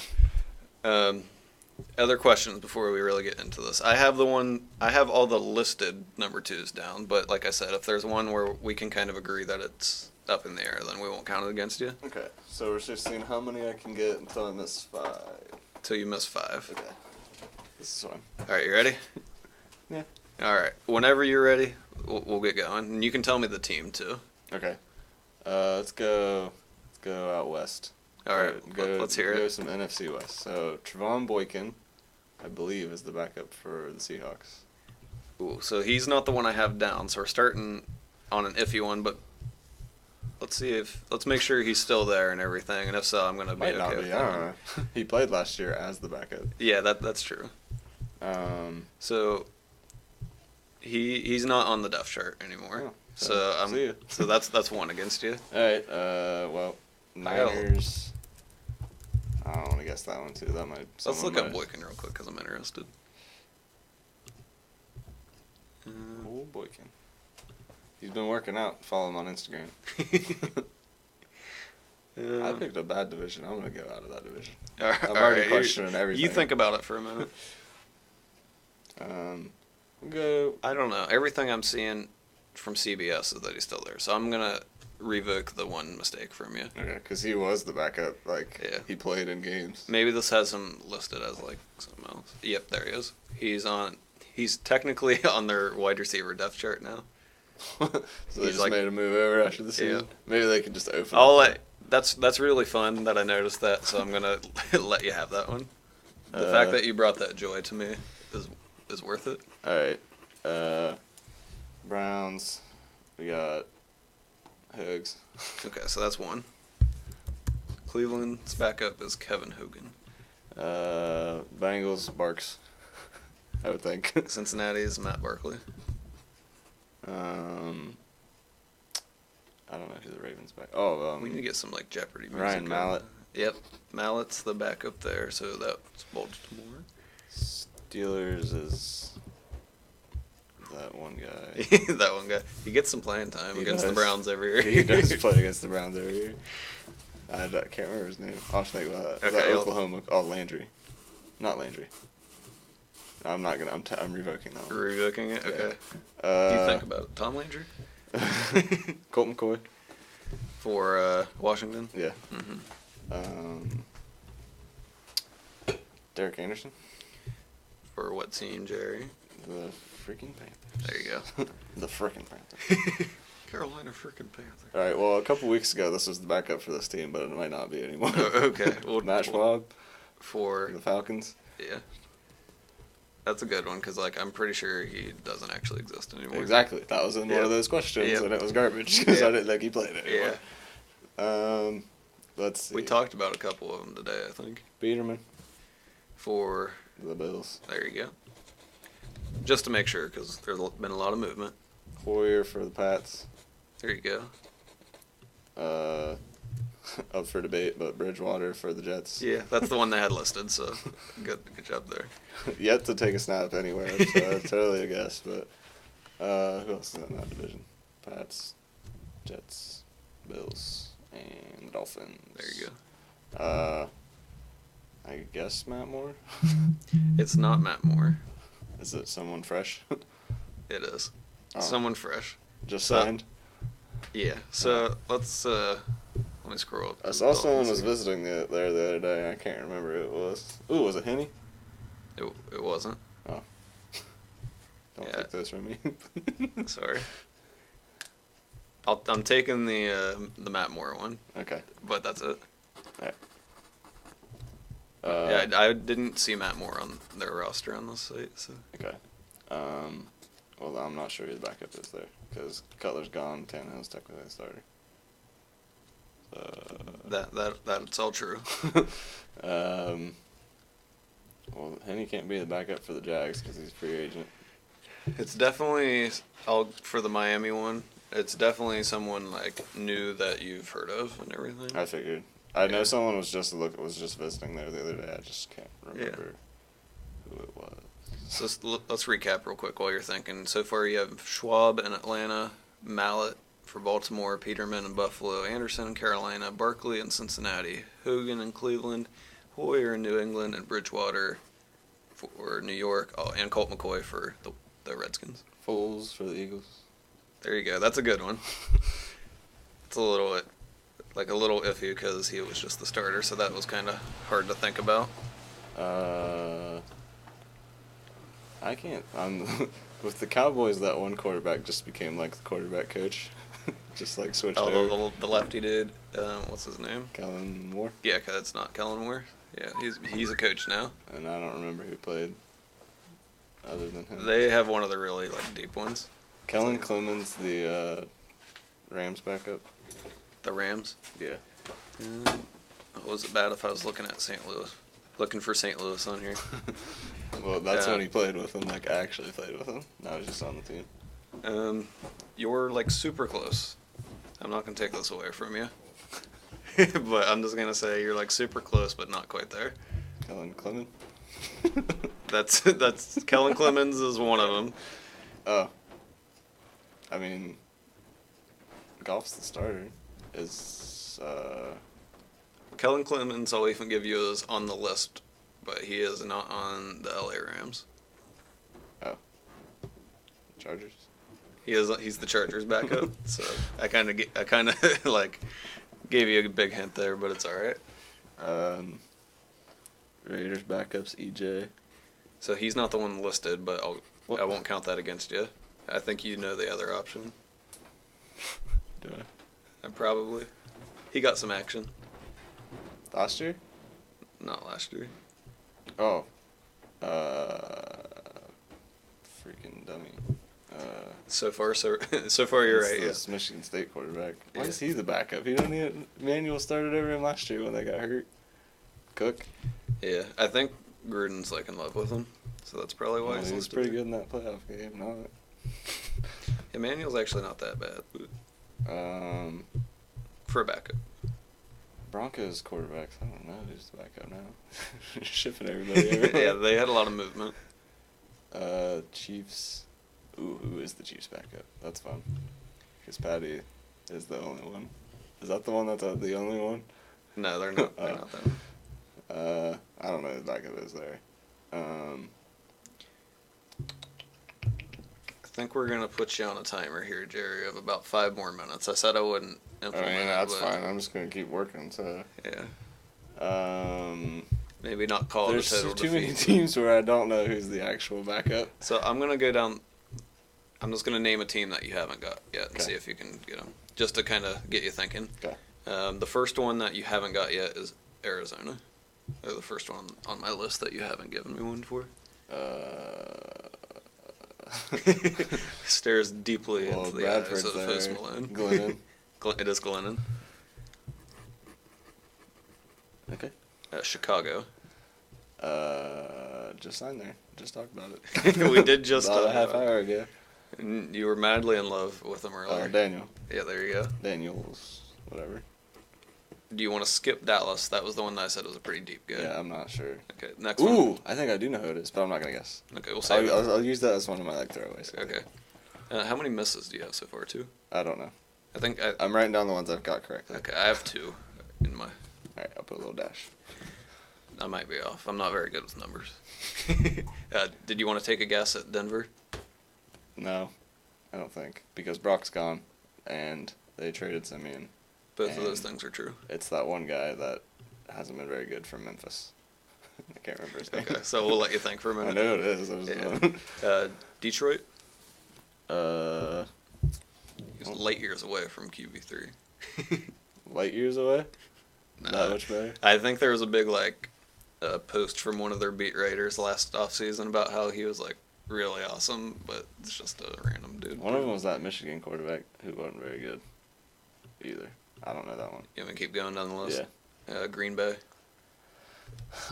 Other questions before we really get into this. I have all the listed number 2s down, but like I said, if there's one where we can kind of agree that it's up in the air, then we won't count it against you. Okay, so we're just seeing how many I can get until I miss 5. Till you miss 5. Okay. This is fine. All right, you ready? Yeah. All right. Whenever you're ready, we'll get going, and you can tell me the team too. Okay. Let's go out west. All right. Let's hear it. Go some NFC West. So Trevon Boykin, I believe, is the backup for the Seahawks. Ooh, so he's not the one I have down. So we're starting on an iffy one, but let's make sure he's still there and everything. And if so, I'm gonna be okay with that. I don't know. He played last year as the backup. Yeah, that's true. So he's not on the depth chart anymore. Oh, so so that's one against you. All right. Well, Niners. I don't want to guess that one too. That might. Let's look up Boykin real quick because I'm interested. Boykin. He's been working out. Follow him on Instagram. I picked a bad division. I'm gonna go out of that division. I'm already questioning everything. You think about it for a minute. I don't know. Everything I'm seeing from CBS is that he's still there, so I'm gonna revoke the one mistake from you. Okay, because he was the backup. He played in games. Maybe this has him listed as something else. Yep, there he is. He's technically on their wide receiver depth chart now. So they just made a move over after the season. Yeah. Maybe they could just open. That's really fun that I noticed that, so I'm gonna let you have that one. The fact that you brought that joy to me is worth it. All right, Browns. We got Hughes. Okay, so that's one. Cleveland's backup is Kevin Hogan. Bengals, Barks. I would think. Cincinnati's Matt Barkley. I don't know who the Ravens back. Oh, we need to get some Jeopardy music. Ryan Mallett. Yep, Mallett's the backup there, so that's Baltimore. Steelers is that one guy. That one guy. He gets some playing time against the Browns every year. He does play against the Browns every year. I can't remember his name. I'll think about that. Okay, Oklahoma. Oh, Landry. Not Landry. I'm not gonna. I'm revoking that one. Revoking it. Okay. Yeah. You think about it. Tom Landry. Colt McCoy. For Washington. Yeah. Mm-hmm. Derek Anderson. For what team, Jerry? The freaking Panthers. There you go. The freaking Panthers. Carolina freaking Panthers. All right. Well, a couple weeks ago, this was the backup for this team, but it might not be anymore. Okay. Well, Matt Schwab. For the Falcons. Yeah. That's a good one because, I'm pretty sure he doesn't actually exist anymore. Exactly. That was in one of those questions, and it was garbage because I didn't think he played anymore. Yeah. Let's see. We talked about a couple of them today, I think. Peterman. For the Bills. There you go. Just to make sure, because there's been a lot of movement. Hoyer for the Pats. There you go. Up for debate, but Bridgewater for the Jets. Yeah, that's the one they had listed, so good job there. Yet to take a snap anywhere, so totally a guess, but who else is in that division? Pats, Jets, Bills, and Dolphins. There you go. I guess Matt Moore? It's not Matt Moore. Is it someone fresh? It is. Oh. Someone fresh. Just signed? Yeah, so let's... let me scroll up. I saw someone was visiting there the other day. I can't remember who it was. Ooh, was it Henny? It wasn't. Oh. Don't take this from me. Sorry. I'm taking the Matt Moore one. Okay. But that's it. All right. Yeah, I didn't see Matt Moore on their roster on this site. So. Okay. Well, I'm not sure who the backup is there because Cutler's gone. Tannehill's technically the starter. That's all true. Well, Henny can't be the backup for the Jags because he's a free agent. It's definitely for the Miami one. It's definitely someone new that you've heard of and everything. I figured. I know someone was just visiting there the other day. I just can't remember who it was. So let's recap real quick while you're thinking. So far, you have Schwab in Atlanta, Mallett for Baltimore, Peterman in Buffalo, Anderson in Carolina, Barkley in Cincinnati, Hogan in Cleveland, Hoyer in New England, and Bridgewater for New York. Oh, and Colt McCoy for the Redskins. Foles for the Eagles. There you go. That's a good one. It's a little iffy because he was just the starter, so that was kind of hard to think about. I can't. With the Cowboys, that one quarterback just became like the quarterback coach. Just like switched over. The lefty dude. What's his name? Kellen Moore. Yeah, it's not Kellen Moore. Yeah, he's a coach now. And I don't remember who played other than him. They have one of the really deep ones. Kellen Clemens, the Rams backup. The Rams? Yeah. Was it bad if I was looking at St. Louis? Looking for St. Louis on here. Well, that's when he played with them, actually played with them. Now he's just on the team. You're, super close. I'm not going to take this away from you. But I'm just going to say you're, super close, but not quite there. Kellen Clemens? That's Kellen Clemens is one of them. Oh. I mean, Goff's the starter. Kellen Clemens, I'll even give you, is on the list, but he is not on the LA Rams. Oh. Chargers? He's the Chargers backup, so I kind of gave you a big hint there, but it's all right. Raiders backups EJ. So he's not the one listed, but I won't count that against you. I think you know the other option. Do I? Probably. He got some action. Last year? Not last year. Oh. Freaking dummy. So far you're right. This Michigan State quarterback. Why is he the backup? He don't need Manuel started over him last year when they got hurt. Cook. Yeah, I think Gruden's in love with him, so that's probably why he was pretty good in that playoff game. Not. Emmanuel's actually not that bad. For a backup. Broncos quarterbacks. I don't know who's the backup now. Shipping everybody over. Yeah, they had a lot of movement. Chiefs. Ooh, who is the Chiefs backup? That's fun. Because Patty is the only one. Is that the one that's the only one? No, they're not. They're not that one. I don't know who the backup is there. I think we're going to put you on a timer here, Jerry, of about 5 more minutes. I said I wouldn't implement it. That's fine. I'm just going to keep working, so. Yeah. Maybe not call it a total defeat. There's too many teams where I don't know who's the actual backup. So I'm going to go down. I'm just going to name a team that you haven't got yet and see if you can get them. Just to kind of get you thinking. Okay. The first one that you haven't got yet is Arizona. They're the first one on my list that you haven't given me one for. Stares deeply into the eyes of Host Malone. Glennon. It is Glennon. Okay. Chicago. Just signed there. Just talked about it. We did just about a half hour ago. And you were madly in love with him earlier. Daniel. Yeah, there you go. Daniels, whatever. Do you want to skip Dallas? That was the one that I said was a pretty deep good. Yeah, I'm not sure. Okay, next one. Ooh, I think I do know who it is, but I'm not going to guess. Okay, we'll say I'll use that as one of my throwaways. Okay. How many misses do you have so far? 2? I don't know. I think I'm writing down the ones I've got correctly. Okay, I have 2 in my... Alright, I'll put a little dash. I might be off. I'm not very good with numbers. Did you want to take a guess at Denver? No, I don't think. Because Brock's gone, and they traded Simeon. Both of those things are true. It's that one guy that hasn't been very good from Memphis. I can't remember his name. Okay, so we'll let you think for a minute. I know it is. Detroit? He's Oh. light years away from QB3. Light years away? No. Not much better? I think there was a big, post from one of their beat writers last offseason about how he was, really awesome, but it's just a random dude. One of them was that Michigan quarterback who wasn't very good either. I don't know that one. You want me to keep going down the list? Yeah. Green Bay?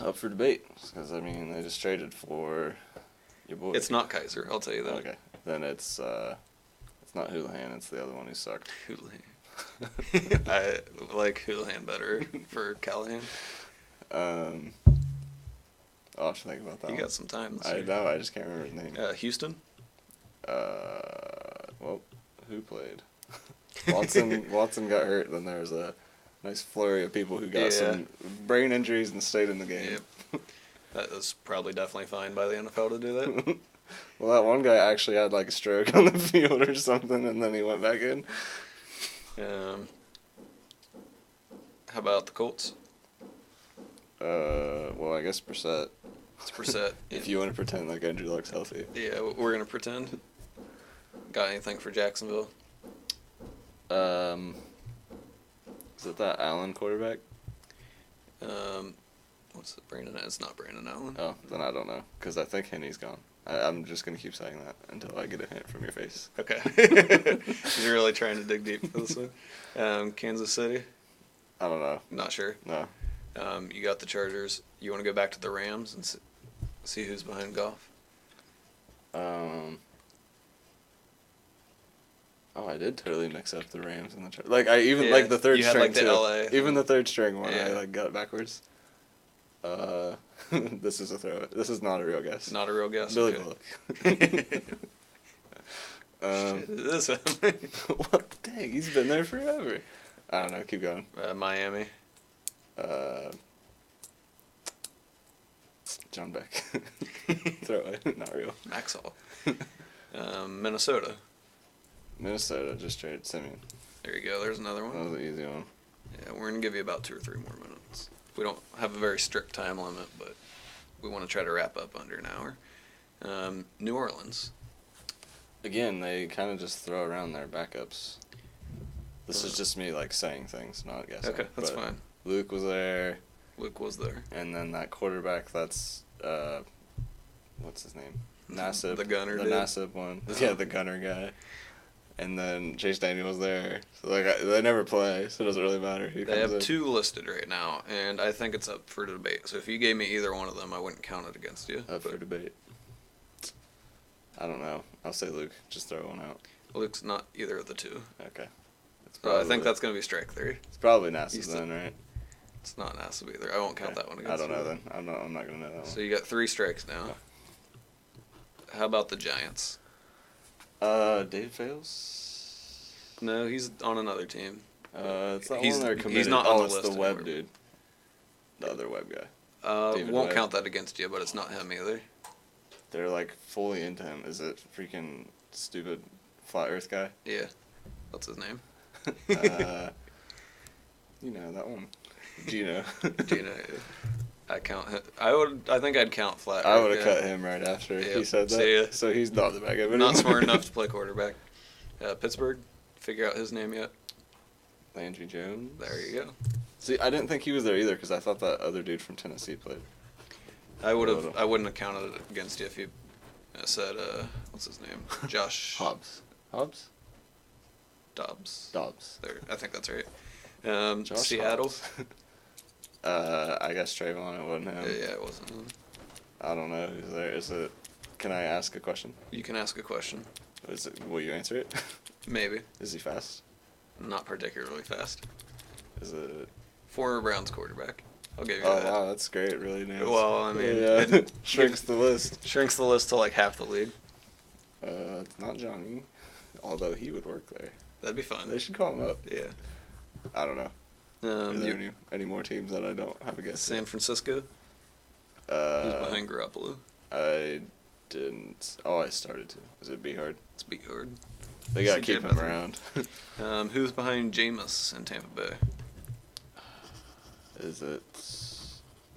Up for debate, because, they just traded for your boy. It's not Kaiser, I'll tell you that. Okay. Then it's not Houlihan, it's the other one who sucked. Houlihan. I like Houlihan better for Callahan. I'll have to think about that. You one. got some time. I know, I just can't remember his name. Houston? Well, who played? Watson got hurt, then there was a nice flurry of people who got some brain injuries and stayed in the game. Yep. That was probably definitely fine by the NFL to do that. Well, that one guy actually had like a stroke on the field or something, and then he went back in. How about the Colts? Well, I guess Brissett. It's Brissett. If you want to pretend like Andrew Luck's healthy. Yeah, we're gonna pretend. Got anything for Jacksonville? Is it that Allen quarterback? What's it? Brandon? It's not Brandon Allen. Oh, then I don't know, because I think Henny's gone. I'm just gonna keep saying that until I get a hint from your face. Okay. You're really trying to dig deep for this one. Kansas City? I don't know. Not sure. No. You got the Chargers. You want to go back to the Rams and see who's behind Goff? Oh, I did totally mix up the Rams and the Chargers. Like I even like the third you had, string like, the too. LA. Even the third string one, Yeah. I like got it backwards. This is a throw. This is not a real guess. Not a real guess. Billy Okay. Bullock. Shit, it is him. What? Dang, he's been there forever. I don't know. Keep going. Miami. John Beck. Throw it. Not real. Maxwell. Minnesota. Minnesota just traded Simeon. There you go. There's another That one. was an easy one. Yeah, we're gonna give you about 2 or 3 more minutes. We don't have a very strict time limit, but we want to try to wrap up under an hour. New Orleans. Again, they kind of just throw around their backups. This is just me like saying things, not guessing. Okay, that's But fine. Luke was there, Luke was there. and then that quarterback that's what's his name? Nassib. The gunner The dude? Nassib one. Yeah, the gunner guy. And then Chase Daniel was there. So like they never play, so it doesn't really matter who They comes have in. 2 listed right now, and I think it's up for debate. So if you gave me either one of them, I wouldn't count it against you. Up for But debate. I don't know. I'll say Luke. Just throw one out. Luke's not either of the 2. Okay. It's I think that's going to be strike 3. It's probably Nassib He's then, right? It's not Nassib either. I won't count Okay. that one against I don't know you. then. I'm not gonna know that So you got 3 strikes now. How about the Giants? one. Dave Fails. No, he's on another team. It's that He's- one they're he's committed. not on the it's list the web anymore. dude. The other web guy. David Won't Webb. count that against you, but it's not him either. They're like fully into him. Is it freaking stupid flat Earth guy? Yeah. What's his name? You know that one. Gino. Gina. I count him. I think I'd count Flat. I would have yeah. cut him right after Yep. he said that. See ya. So he's not the backup anymore. Not smart enough to play quarterback. Pittsburgh. Figure out his name yet? Landry Jones. There you go. See, I didn't think he was there either because I thought that other dude from Tennessee played. I wouldn't have counted it against you if you said what's his name? Josh Hobbs. Dobbs. Dobbs. There, I think that's right. Josh Seattle. Hobbs. I guess Trayvon. It wasn't him. Yeah, it wasn't him. I don't know who's there. Is it? Can I ask a question? You can ask a question. Is it? Will you answer it? Maybe. Is he fast? Not particularly fast. Is it? Former Browns quarterback. I'll give you Oh that. wow, that's great. It really nails. Well, I mean, yeah. it Shrinks the list. shrinks the list to like half the league. It's not Johnny, although he would work there. That'd be fun. They should call him up. Yeah. I don't know. Are You- there any more teams that I don't have a guess? San Francisco. Who's Uh, behind Garoppolo? I didn't. Oh, I started to. Is it Beehard? It's B Hard. They gotta CJ keep him Beathard. around. Who's behind Jameis in Tampa Bay? Is it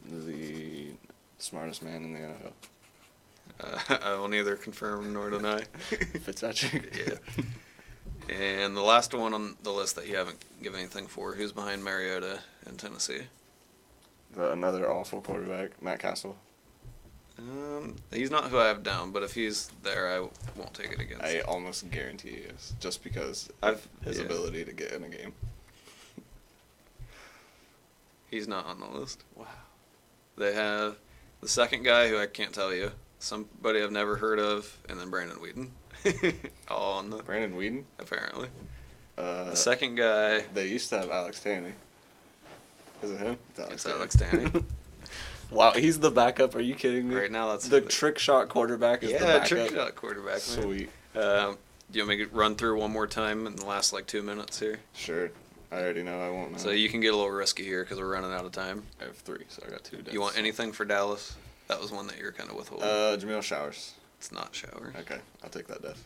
the smartest man in the NFL? I will neither confirm nor deny. Fitzpatrick. Yeah. And the last one on the list that you haven't given anything for, who's behind Mariota in Tennessee? Another awful quarterback, Matt Castle. He's not who I have down, but if he's there, I won't take it against. I almost guarantee he is, just because I've- of his yeah. ability to get in a game. He's not on the list. Wow. They have the second guy who I can't tell you, somebody I've never heard of, and then Brandon Whedon. All on the Brandon Whedon. apparently. The The second guy, They used to have Alex Tanney. Is it him? it's Alex Tanney. Wow, he's the backup. Are you kidding me? Right now, that's the trick shot quarterback is the yeah, backup. trick shot quarterback. Man. Sweet. Do you want me to run through one more time in the last like 2 minutes here? Sure. I already know I won't know. So you can get a little risky here because we're running out of time. I have 3, so I got 2 deaths. You want anything for Dallas? That was one that you're kind of withholding. Jamil Showers. It's not Showers. Okay, I'll take that def.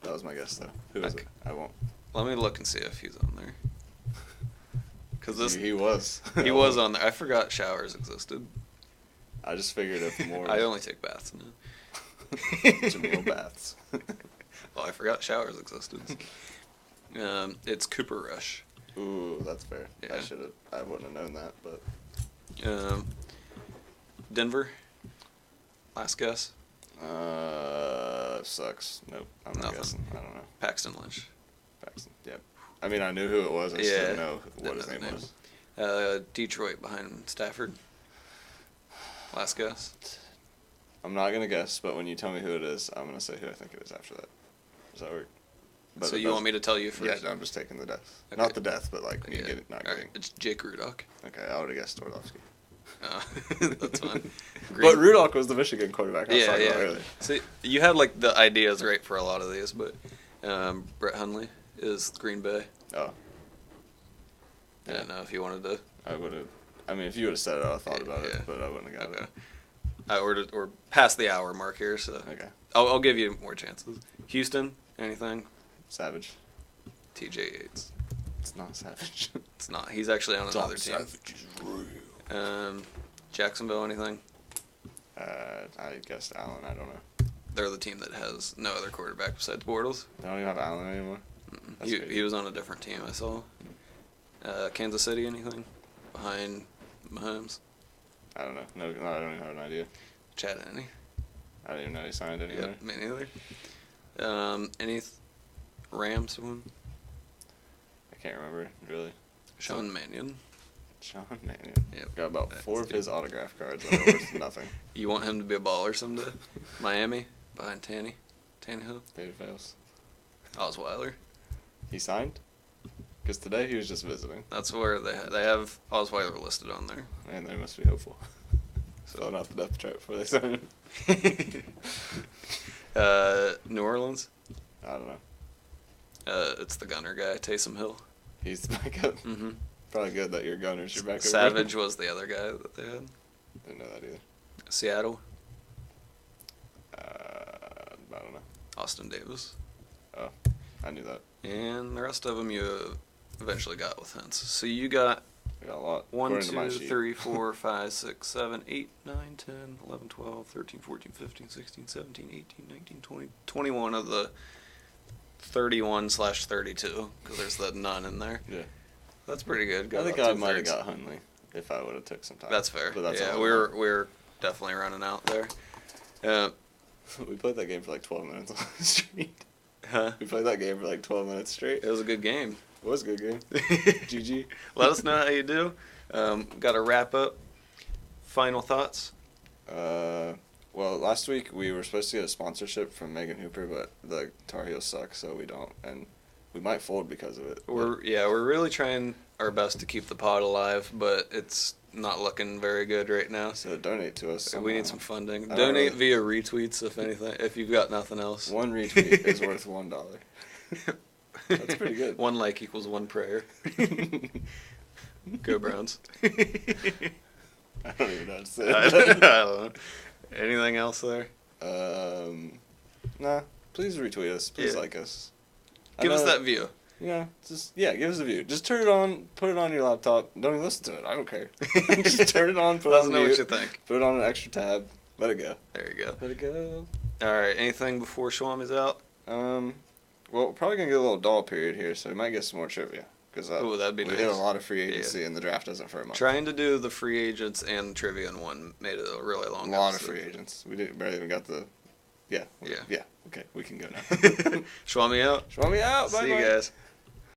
That was my guess, though. Who is it? I won't. Let me look and see if he's on there. Because he was. He was on there. I forgot Showers existed. I just figured if more. I only take baths now. Jamil baths. Well, I forgot Showers existed. It's Cooper Rush. Ooh, that's fair. Yeah. I wouldn't have known that, but. Denver. Last guess. Sucks. Nope. I'm not Nothing. guessing. I don't know. Paxton Lynch. Paxton. Yep. I mean, I knew who it was. I just didn't know what his name was. Detroit behind Stafford. Last guess. I'm not gonna guess, but when you tell me who it is, I'm gonna say who I think it is after that. Does that work? But so you want me to tell you first? Yeah, no, I'm just taking the death. Okay. Not the death, but like me getting not All getting. right. It's Jake Rudock. Okay, I would have guessed Twardowski. That's fine. But Rudock was the Michigan quarterback I was talking about earlier. See, you had like the ideas right for a lot of these, but Brett Hundley is Green Bay. Oh. I didn't know if you wanted to. I would have. I mean, if you would have said it, I would have thought about it, but I wouldn't have got it. Or past the hour mark here, so okay. I'll give you more chances. Houston, anything? Savage. T.J. Yates. It's not Savage. It's not. He's actually on another team. Savage is real. Jacksonville, anything? I guessed Allen. I don't know. They're the team that has no other quarterback besides Bortles. They don't even have Allen anymore. He was on a different team, I saw. Kansas City, anything? Behind Mahomes? I don't know. No, I don't even have an idea. Chad Henne. I didn't even know he signed anywhere. Yep, me neither. Any Rams one? I can't remember, really. Sean Mannion. Sean Mannion. Yep. Got about 4 of his autograph cards that are worth nothing. You want him to be a baller someday? Miami, behind Tannehill. David Fails. Osweiler. He signed? Because today he was just visiting. That's where they have Osweiler listed on there. And they must be hopeful. Filling out the depth chart before they sign him. New Orleans. I don't know. It's the gunner guy, Taysom Hill. He's the backup. Mm-hmm. Probably good that your gunner's your backup. Savage was the other guy that they had. Didn't know that either. Seattle. I don't know. Austin Davis. Oh, I knew that. And the rest of them you eventually got with hints. So you got I got a lot. 1, 2, 3, 4, 5, 6, 7, 8, 9, 10, 11, 12, 13, 14, 15, 16, 17, 18, 19, 20, 21 of the 31/32, because there's that none in there. Yeah. That's pretty good. I think I might have got Hundley if I would have took some time. That's fair. But that's yeah, we're definitely running out there. We played that game for like 12 minutes on the street. Huh? We played that game for like 12 minutes straight. It was a good game. It was a good game. GG. Let us know how you do. Got to wrap up. Final thoughts? Well, last week we were supposed to get a sponsorship from Megan Hooper, but the Tar Heels suck, so we don't. And we might fold because of it. We're really trying our best to keep the pod alive, but it's not looking very good right now. So donate to us somehow. We need some funding. Donate via retweets, if anything, if you've got nothing else. One retweet is worth $1. That's pretty good. 1 like equals 1 prayer. Go Browns. I don't even know how to say I that. don't know. Anything else there? Nah. Please retweet us. Please like us. Give us that view. Yeah, give us a view. Just turn it on, put it on your laptop. Don't even listen to it. I don't care. Just turn it on, put it on Let us know mute, what you think. Put it on an extra tab. Let it go. There you go. Let it go. All right. Anything before Schwammy's out? Well, we're probably going to get a little dull period here, so we might get some more trivia. Because that'd be nice. We hit a lot of free agency, and the draft isn't for a month. Trying to do the free agents and trivia in one made it a really long A lot episode. of free agents. We barely even got the... Yeah. Yeah. Yeah. Okay, we can go now. Schwammy out. Schwammy out. Bye-bye. See you guys.